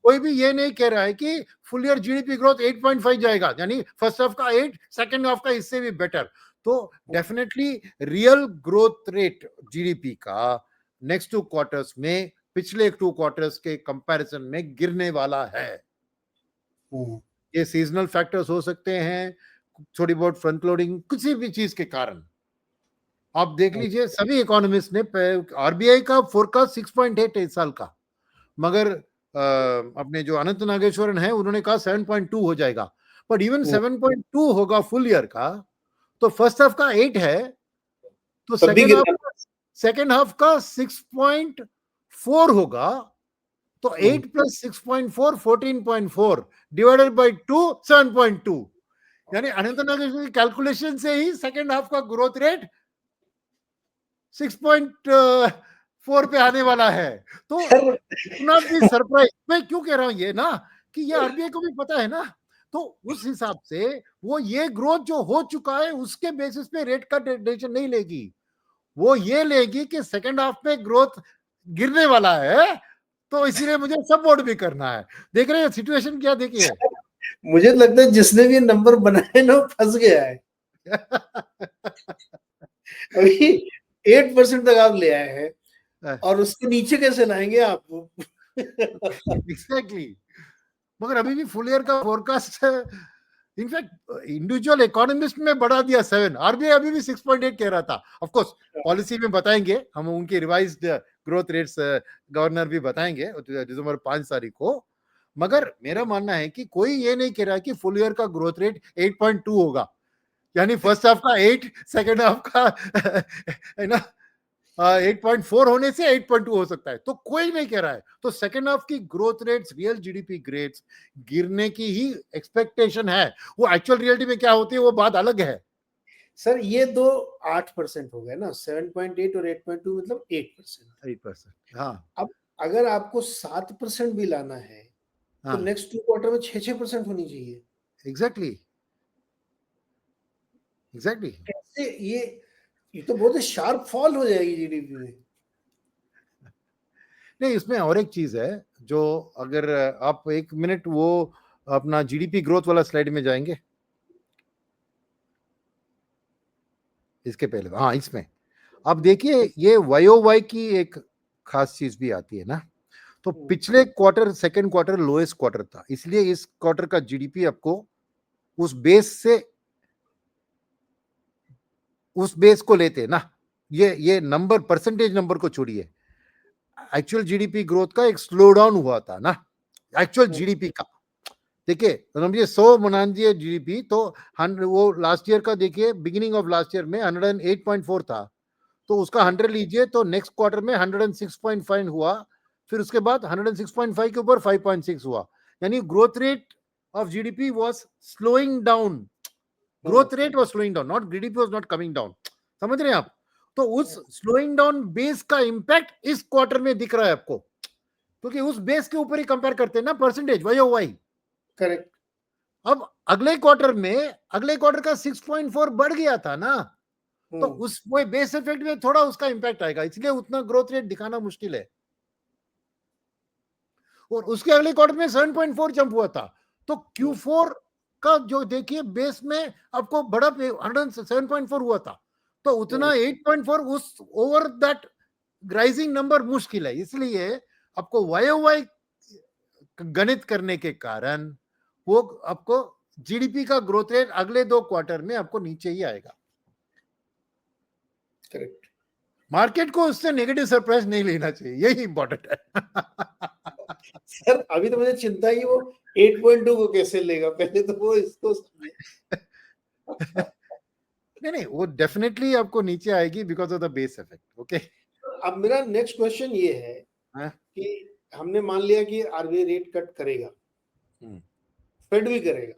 कोई भी ये नहीं कह रहा है कि फुल ईयर जीडीपी ग्रोथ 8.5 जाएगा, यानी फर्स्ट हाफ का 8, सेकेंड हाफ का इससे भी बेटर। तो definitely real growth rate GDP का नेक्स्ट 2 क्वार्टर्स में पिछले 2 क्वार्टर्स के कंपैरिजन में गिरने वाला है। ये सीजनल फैक्टर्स हो सकते हैं, थोड़ी बहुत फ्रंट लोडिंग, किसी भी चीज के कारण। आप देख लीजिए सभी इकोनॉमिस्ट ने, आरबीआई का फोरकास्ट 6.8 है इस साल का, मगर अपने जो अनंत नागेश्वरन है उन्होंने कहा 7.2 हो जाएगा। बट इवन 7.2 होगा फुल ईयर का, तो फर्स्ट हाफ का 8 है, तो सेकेंड हाफ का 6.4 होगा, तो 8 प्लस 6.4 14.4 डिवाइडेड बाय 2 7.2, यानी अनंत नागेश्वर की कैलकुलेशन से ही सेकेंड हाफ का ग्रोथ रेट 6.4 पे आने वाला है। तो इतना भी सरप्राइज, मैं क्यों कह रहा हूं ये ना, कि ये आरबीआई को भी पता है ना, तो उस हिसाब से वो ये ग्रोथ जो हो चुका है उसके बेसिस पे रेट का डिसीजन नहीं लेगी, वो ये लेगी कि सेकेंड हाफ में ग्रोथ गिरने वाला है, तो इसीलिए मुझे सपोर्ट भी करना है। देख रहे हैं सिचुएशन क्या, देखिए।
मुझे लगता है जिसने भी नंबर बनाए ना फंस गया है। अभी 8% तक आप ले आए हैं और उसके नीचे कैसे लाएंगे आप?
एग्जैक्टली। मगर अभी भी फुल ईयर का फोरकास्ट, इनफैक्ट इंडिविजुअल इकोनॉमिस्ट में बढ़ा दिया 7, आरबीआई अभी भी 6.8 कह रहा था। ऑफ कोर्स पॉलिसी में बताएंगे हम, उनकी रिवाइज्ड ग्रोथ रेट्स गवर्नर भी बताएंगे दिसंबर 5 तारीख को। मगर मेरा मानना है कि कोई ये नहीं कह रहा कि फुल ईयर का ग्रोथ रेट 8.2 होगा, यानी फर्स्ट हाफ का 8, सेकेंड हाफ का है ना 8.4 होने से 8.2 हो सकता है, तो कोई नहीं कह रहा है। तो सेकेंड हाफ की growth rates, real GDP grades गिरने की ही एक्सपेक्टेशन है। वो एक्चुअल रियलिटी में क्या होती है वो बात अलग है।
सर ये दो 8% हो गए ना, 7.8 और 8.2 मतलब 8%।
हाँ।
अब अगर आपको 7% भी लाना है, तो नेक्स्ट 2 क्वार्टर में 6% होनी चाहिए।
एग्जैक्टली।
कैसे ये तो बहुत शार्प फॉल हो जाएगी जीडीपी में।
नहीं, इसमें और एक चीज है, जो अगर आप 1 मिनट वो अपना जीडीपी ग्रोथ वाला स्लाइड में जाएंगे, इसके पहले, हाँ इसमें अब देखिए ये वाईओवाई की एक खास चीज भी आती है ना। तो पिछले quarter, second quarter lowest quarter था, इसलिए इस क्वार्टर का जीडीपी आपको उस बेस को लेते ना, ये नंबर, परसेंटेज नंबर को छोड़िए, एक्चुअल जीडीपी ग्रोथ का एक स्लो डाउन हुआ था ना, एक्चुअल जीडीपी का। देखिए समझिए 100 बना दीजिए जीडीपी तो वो लास्ट ईयर का देखिए बिगिनिंग ऑफ लास्ट ईयर में 108.4 था, तो उसका 100 लीजिए तो नेक्स्ट क्वार्टर में 106.5 हुआ, फिर उसके बाद 106.5 के ऊपर 5.6 हुआ, यानी growth rate of GDP was slowing down, growth rate was slowing down, not GDP was not coming down, समझ रहे हैं आप? तो उस स्लोइंग डाउन बेस का इंपैक्ट इस क्वार्टर में दिख रहा है आपको, क्योंकि उस बेस के ऊपर ही कंपेयर करते हैं ना परसेंटेज वाई।
करेक्ट।
अब अगले क्वार्टर का 6.4 बढ़ गया था ना, तो उस वो बेस इफेक्ट में थोड़ा उसका इंपैक्ट आएगा, इसलिए उतना ग्रोथ रेट दिखाना मुश्किल है। और उसके अगले क्वार्टर में 7.4 जंप हुआ था, तो Q4 का जो देखिए बेस में आपको बड़ा 107.4 हुआ था, तो उतना 8.4 उस ओवर दैट राइजिंग नंबर मुश्किल है, इसलिए आपको वाई गणित करने के कारण वो आपको जीडीपी का ग्रोथ रेट अगले 2 क्वार्टर में आपको नीचे ही आएगा।
करेक्ट।
मार्केट को उससे नेगेटिव सरप्राइज नहीं लेना चाहिए, यही इंपॉर्टेंट है।
सर अभी तो मुझे चिंता है कि वो 8.2 को कैसे लेगा, पहले तो वो इसको
नहीं वो डेफिनेटली आपको नीचे आएगी because of the base effect. Okay,
अब मेरा नेक्स्ट क्वेश्चन ये है कि हमने मान लिया कि आरबीआई रेट कट करेगा, फेड भी करेगा,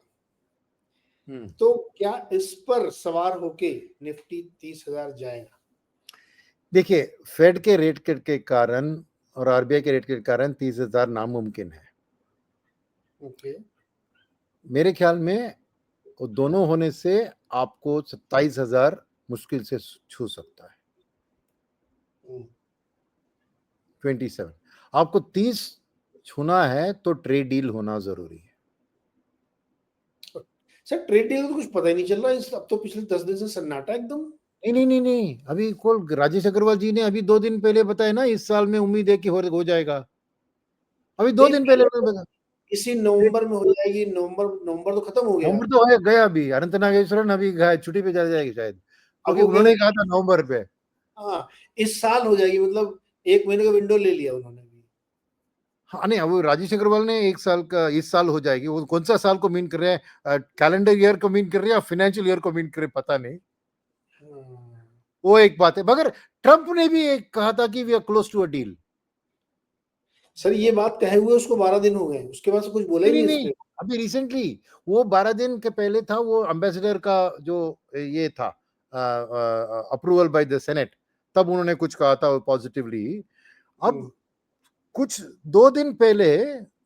तो क्या इस पर सवार होके निफ्टी 30,000 जाएगा?
देखिए फेड के रेट कट के कारण और आरबीआई के रेट के कारण 30,000 नामुमकिन है।
ओके।
मेरे ख्याल में वो दोनों होने से आपको 27,000 मुश्किल से छू सकता है। 27 आपको 30 छूना है तो ट्रेड डील होना जरूरी है।
सर ट्रेड डील तो कुछ पता ही नहीं चल रहा है, अब तो पिछले 10 दिन से सन्नाटा एकदम।
नहीं, अभी कल राजेश अग्रवाल जी ने अभी 2 दिन पहले बताया ना, इस साल में उम्मीद है कि हो जाएगा, अभी 2 दिन पहले बताया।
इसी नवंबर में हो जाएगी, नवंबर तो खत्म हो गया,
नवंबर तो है गया, अभी अनंत नागेश्वरन अभी छुट्टी पे चला जाएगी शायद, क्योंकि उन्होंने कहा था नवंबर पे।
हाँ इस साल हो जाएगी, मतलब 1 महीने का विंडो ले लिया उन्होंने भी।
हाँ नहीं, वो राजेश अग्रवाल ने 1 साल का, इस साल हो जाएगी, वो कौन सा साल को मीन कर रहे हैं, कैलेंडर ईयर को मीन कर रहे हैं या फाइनेंशियल ईयर को मीन कर रहे हैं पता नहीं, वो एक बात है। मगर ट्रंप ने भी एक कहा था कि we are close to a deal.
Sir ये बात कहे हुए उसको 12 दिन हो गए, उसके बाद से कुछ बोला ही नहीं।
अभी रिसेंटली वो 12 दिन के पहले था, वो एम्बेसडर का जो ये था अप्रूवल बाय द सेनेट, तब उन्होंने कुछ कहा था पॉजिटिवली। अब कुछ 2 दिन पहले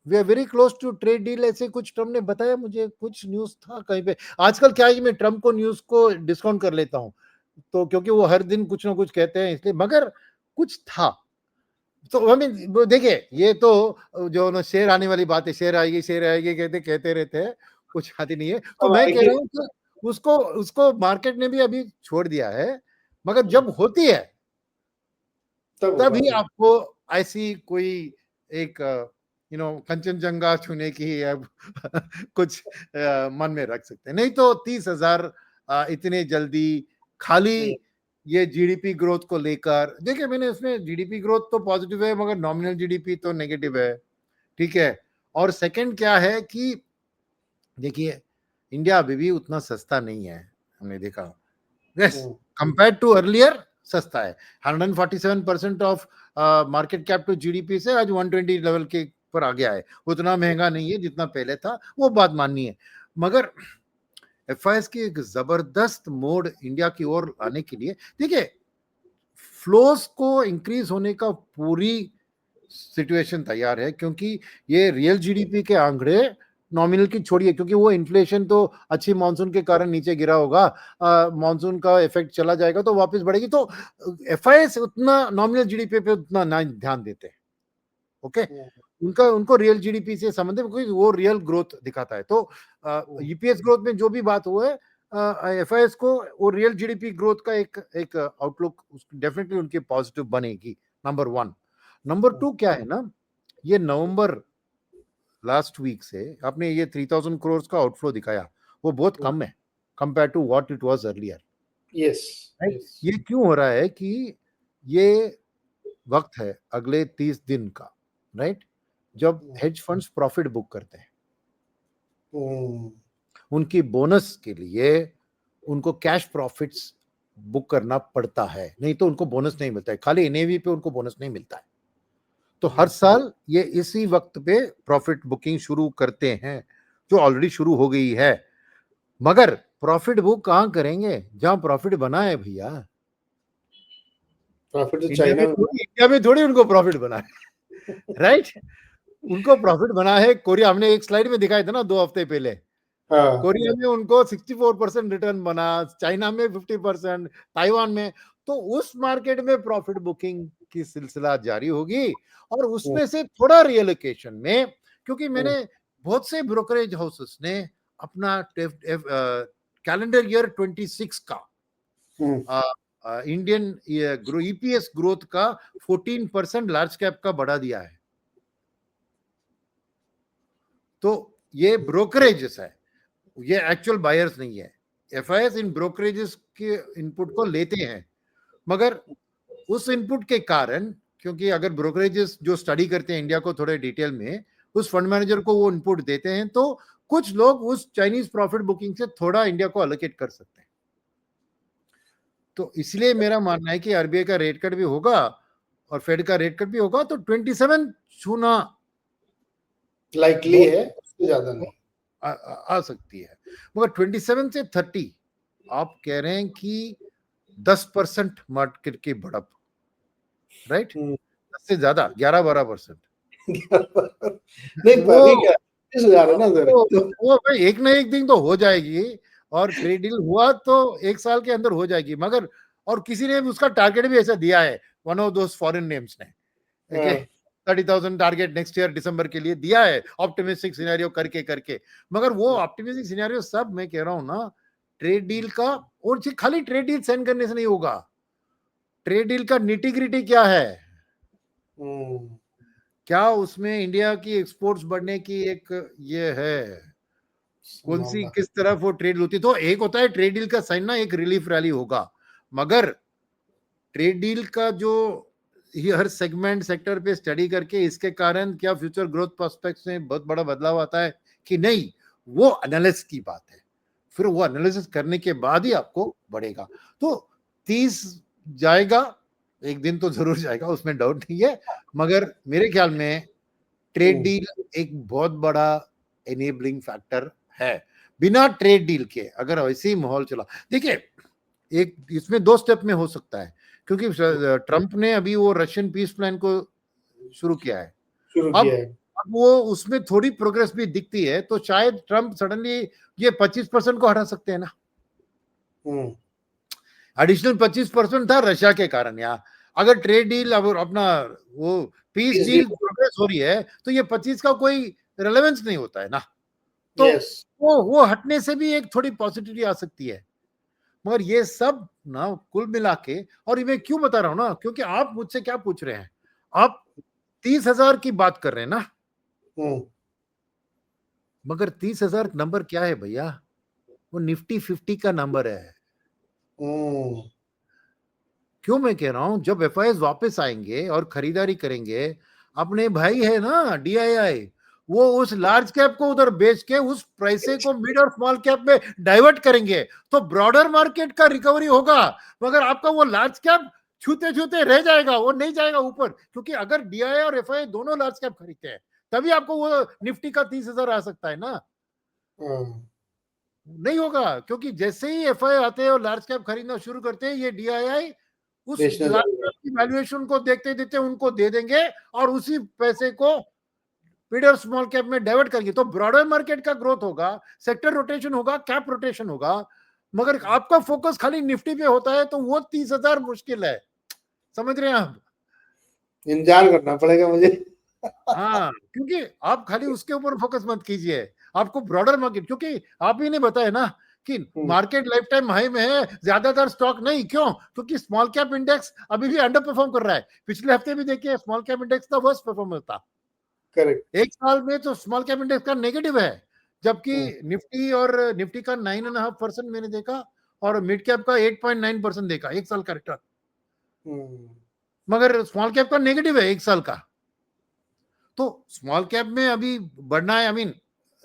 we are very close to trade deal, ऐसे कुछ ट्रम्प ने बताया, मुझे कुछ न्यूज था कहीं पे। आजकल क्या है, मैं ट्रम्प को न्यूज को डिस्काउंट कर लेता हूं, तो क्योंकि वो हर दिन कुछ ना कुछ कहते हैं इसलिए, मगर कुछ था। तो हमें देखिए, ये तो जो ना शेर आने वाली बात है, शेर आएगी कहते रहते हैं, कुछ आती नहीं है। तो मैं कह रहा हूँ कि उसको मार्केट ने भी अभी छोड़ दिया है, मगर जब होती है तभी आपको ऐसी कोई एक कंचनजंगा छूने की अब कुछ मन में रख सकते हैं, नहीं तो 30,000 इतने जल्दी खाली ये जीडीपी ग्रोथ को लेकर। देखिए मैंने उसमें जीडीपी ग्रोथ तो पॉजिटिव है, मगर नॉमिनल जीडीपी तो नेगेटिव है, ठीक है। और सेकंड क्या है कि देखिए इंडिया अभी भी उतना सस्ता नहीं है, हमने देखा, यस कंपेयर टू अर्लियर सस्ता है। 147% of market cap to GDP से आज 120 लेवल के पर आ गया है, उतना महंगा नहीं है जितना पहले था, वो बात माननी है। मगर एफआईएस की एक जबरदस्त मोड इंडिया की ओर आने के लिए, देखिए फ्लोस को इंक्रीज होने का पूरी सिचुएशन तैयार है, क्योंकि ये रियल जीडीपी के आंकड़े नॉमिनल की छोड़िए, क्योंकि वो इन्फ्लेशन तो अच्छी मॉनसून के कारण नीचे गिरा होगा, मॉनसून का इफेक्ट चला जाएगा तो वापस बढ़ेगी, तो एफआईएस उतना नॉमिनल जीडीपी पे उतना ना ध्यान देते हैं। ओके, उनको रियल जीडीपी से संबंधित, क्योंकि वो रियल ग्रोथ दिखाता है। तो ईपीएस ग्रोथ में जो भी बात हुआ है, एफआईएस को वो रियल जीडीपी ग्रोथ का एक आउटलुक डेफिनेटली उनके पॉजिटिव बनेगी, नंबर 1। नंबर 2 क्या है ना, ये नवंबर लास्ट वीक से आपने ये 3,000 करोड़ का आउटफ्लो दिखाया, वो बहुत कम है compare to what it was earlier.
Yes,
ये क्यों हो रहा है कि ये वक्त है अगले 30 दिन का, राइट, जब हेज फंड्स प्रॉफिट बुक करते हैं। उनकी बोनस के लिए उनको कैश प्रॉफिट्स बुक करना पड़ता है, नहीं तो उनको बोनस नहीं मिलता है, खाली एनएवी पे उनको बोनस नहीं मिलता है। तो हर साल ये इसी वक्त पे प्रॉफिट बुकिंग शुरू करते हैं, जो ऑलरेडी शुरू हो गई है। मगर प्रॉफिट बुक कहां करेंगे? जहां प्रॉफिट बना है भैया।
प्रॉफिट तो
इंडिया में थोड़ी उनको प्रॉफिट बना है, राइट? उनको प्रॉफिट बना है कोरिया, हमने एक स्लाइड में दिखाया था ना 2 हफ्ते पहले।
हाँ,
कोरिया में उनको 64% रिटर्न बना, चाइना में 50%, ताइवान में। तो उस मार्केट में प्रॉफिट बुकिंग की सिलसिला जारी होगी, और उसमें से थोड़ा रियलोकेशन में, क्योंकि मैंने बहुत से ब्रोकरेज हाउसेस ने अपना कैलेंडर ईयर 26 का इंडियन ईपीएस ग्रोथ का 14% लार्ज कैप का बढ़ा दिया है। तो ये ब्रोकरेजेस है, ये एक्चुअल बायर्स नहीं है। एफआईएस इन ब्रोकरेजेस के इनपुट को लेते हैं, मगर उस इनपुट के कारण, क्योंकि अगर ब्रोकरेजेस जो स्टडी करते हैं इंडिया को थोड़े डिटेल में, उस फंड मैनेजर को वो इनपुट देते हैं, तो कुछ लोग उस चाइनीज प्रॉफिट बुकिंग से थोड़ा इंडिया को अलोकेट कर सकते हैं। तो इसलिए मेरा मानना है कि आरबीआई का रेट कट भी होगा और फेड का रेट कट भी होगा, तो 27 छूना
लाइकली है, उससे ज्यादा नहीं
आ सकती है। मगर 27 से 30 आप कह रहे हैं कि 10% मार्केट की बढ़त, राइट? 10 से ज्यादा 11-12%।
नहीं, अभी क्या 20,000 है ना सर।
वो भाई एक ना एक दिन तो हो जाएगी, और ट्रेड डील हुआ तो 1 साल के अंदर हो जाएगी। मगर और किसी ने उसका टारगेट भी ऐसा दिया है, one of those foreign names ने, 30,000 टारगेट नेक्स्ट ईयर दिसंबर के लिए दिया है, ऑप्टिमिस्टिक सिनेरियो करके करके। मगर वो ऑप्टिमिस्टिक सिनेरियो सब मैं कह रहा हूं ना, ट्रेड डील का, और खाली ट्रेड डील साइन करने से नहीं होगा। ट्रेड डील का निटी ग्रिटी क्या है, क्या उसमें इंडिया की एक्सपोर्ट्स बढ़ने की एक ये है, कौन सी किस तरफ वो ट्रेड होती। तो एक होता है ट्रेड डील का साइन ना, एक रिलीफ रैली होगा। मगर ट्रेड डील का जो हर सेगमेंट सेक्टर पे स्टडी करके इसके कारण क्या फ्यूचर ग्रोथ प्रोस्पेक्ट्स में बहुत बड़ा बदलाव आता है कि नहीं, वो एनालिसिस की बात है। फिर वो एनालिसिस करने के बाद ही आपको बढ़ेगा। तो 30 जाएगा, एक दिन तो जरूर जाएगा, उसमें डाउट नहीं है। मगर मेरे ख्याल में ट्रेड डील एक बहुत बड़ा एनेबलिंग फैक्टर है। बिना ट्रेड डील के अगर वैसे ही माहौल चला, देखिए एक इसमें 2 स्टेप में हो सकता है, क्योंकि ट्रंप ने अभी वो रशियन पीस प्लान को शुरू किया है। अब वो उसमें थोड़ी प्रोग्रेस भी दिखती है, तो शायद ट्रंप सडनली ये 25% को हटा सकते हैं ना। एडिशनल 25% था रशिया के कारण। यहाँ अगर ट्रेड डील अब अपना वो पीस डील प्रोग्रेस हो रही है, तो ये 25 का कोई रिलेवेंस नहीं होता है ना। तो वो हटने से भी एक थोड़ी पॉजिटिविटी आ सकती है। मगर ये सब ना कुल मिला के, और मैं क्यों बता रहा हूं ना, क्योंकि आप मुझसे क्या पूछ रहे हैं, आप 30,000 की बात कर रहे हैं ना, मगर 30,000 नंबर क्या है भैया, वो निफ्टी 50 का नंबर है। क्यों मैं कह रहा हूं, जब एफआईएस वापस आएंगे और खरीदारी करेंगे, अपने भाई है ना डीआईआई, वो उस लार्ज कैप को उधर बेच के उस पैसे को मिड और स्मॉल कैप में डाइवर्ट करेंगे, तो ब्रॉडर मार्केट का रिकवरी होगा। मगर आपका वो लार्ज कैप छूते छूते रह जाएगा, वो नहीं जाएगा ऊपर। क्योंकि अगर डीआईआई और एफआईआई दोनों लार्ज कैप खरीदते हैं, तभी आपको वो निफ्टी का 30,000 आ सकता है ना। नहीं होगा, क्योंकि जैसे ही एफआईआई आते हैं और लार्ज कैप खरीदना शुरू करते हैं, ये डीआईआई उस लार्ज कैप की वैल्यूएशन को देखते देखते उनको दे देंगे, और उसी पैसे को मिड और स्मॉल कैप में डाइवर्ट करेंगे। तो ब्रॉडर मार्केट का ग्रोथ होगा, सेक्टर रोटेशन होगा, कैप रोटेशन होगा। मगर आपका फोकस खाली निफ्टी पे होता है, तो वो 30,000 मुश्किल है। समझ रहे हैं आप?
इंतजार करना पड़ेगा मुझे।
हाँ, क्योंकि आप खाली उसके ऊपर फोकस मत कीजिए, आपको ब्रॉडर मार्केट, क्योंकि आप ही ने बताया ना कि मार्केट लाइफ टाइम हाई में है, ज्यादातर स्टॉक नहीं। क्यों? क्योंकि स्मॉल कैप इंडेक्स अभी भी अंडर परफॉर्म कर रहा है। पिछले हफ्ते भी देखिए, स्मॉल कैप इंडेक्स का वर्स्ट परफॉर्मेंस था।
करेक्ट।
एक साल में तो स्मॉल कैप इंडेक्स का नेगेटिव है, जबकि निफ्टी का 9.5% मैंने देखा, और मिड कैप का 8.9% देखा एक साल का रिटर्न। मगर स्मॉल कैप का नेगेटिव है एक साल का। तो स्मॉल कैप में अभी बढ़ना है,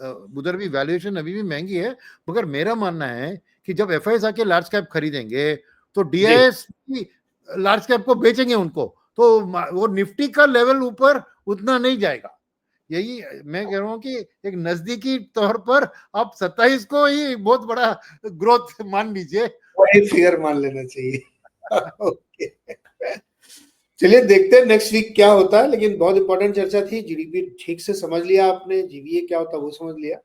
उधर भी वैल्यूएशन अभी भी महंगी है, मगर मेरा मानना है कि जब एफआईएस आके लार्ज कैप खरीदेंगे तो डीआईएस भी लार्ज कैप को बेचेंगे उनको, तो वो निफ्टी का लेवल ऊपर उतना नहीं जाएगा। यही मैं कह रहा हूँ कि एक नजदीकी तौर पर आप 27 को ही बहुत बड़ा ग्रोथ मान लीजिए,
वही फिगर मान लेना चाहिए। ओके, चलिए देखते हैं नेक्स्ट वीक क्या होता है, लेकिन बहुत इंपॉर्टेंट चर्चा थी। जीडीपी ठीक से समझ लिया आपने, जीवीए क्या होता है वो समझ लिया,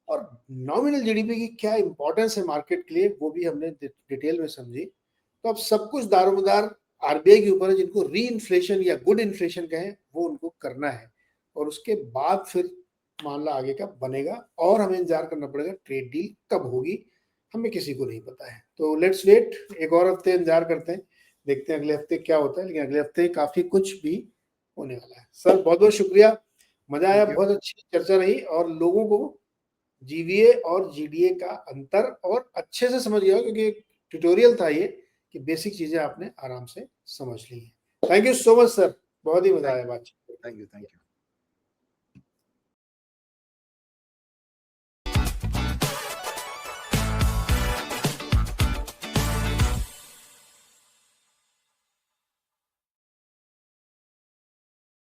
और नॉमिनल जीडीपी की क्या इंपॉर्टेंस है मार्केट के लिए वो भी हमने डिटेल में समझी। तो अब सब कुछ दारोमदार आरबीआई के ऊपर है, जिनको री इन्फ्लेशन या गुड इन्फ्लेशन कहें वो उनको करना है, और उसके बाद फिर मामला आगे का बनेगा, और हमें इंतजार करना पड़ेगा ट्रेड डील कब होगी, हमें किसी को नहीं पता है। तो लेट्स वेट, एक और हफ्ते इंतजार करते हैं, देखते हैं अगले हफ्ते क्या होता है। लेकिन अगले हफ्ते काफी कुछ भी होने वाला है। सर बहुत बहुत शुक्रिया, मजा आया, बहुत अच्छी चर्चा रही, और लोगों को जीवीए और जीडीए का अंतर और अच्छे से समझ गया, क्योंकि एक ट्यूटोरियल था ये, कि बेसिक चीजें आपने आराम से समझ ली हैं। Thank you so much sir, बहुत ही मजा आया बातचीत।
Thank you.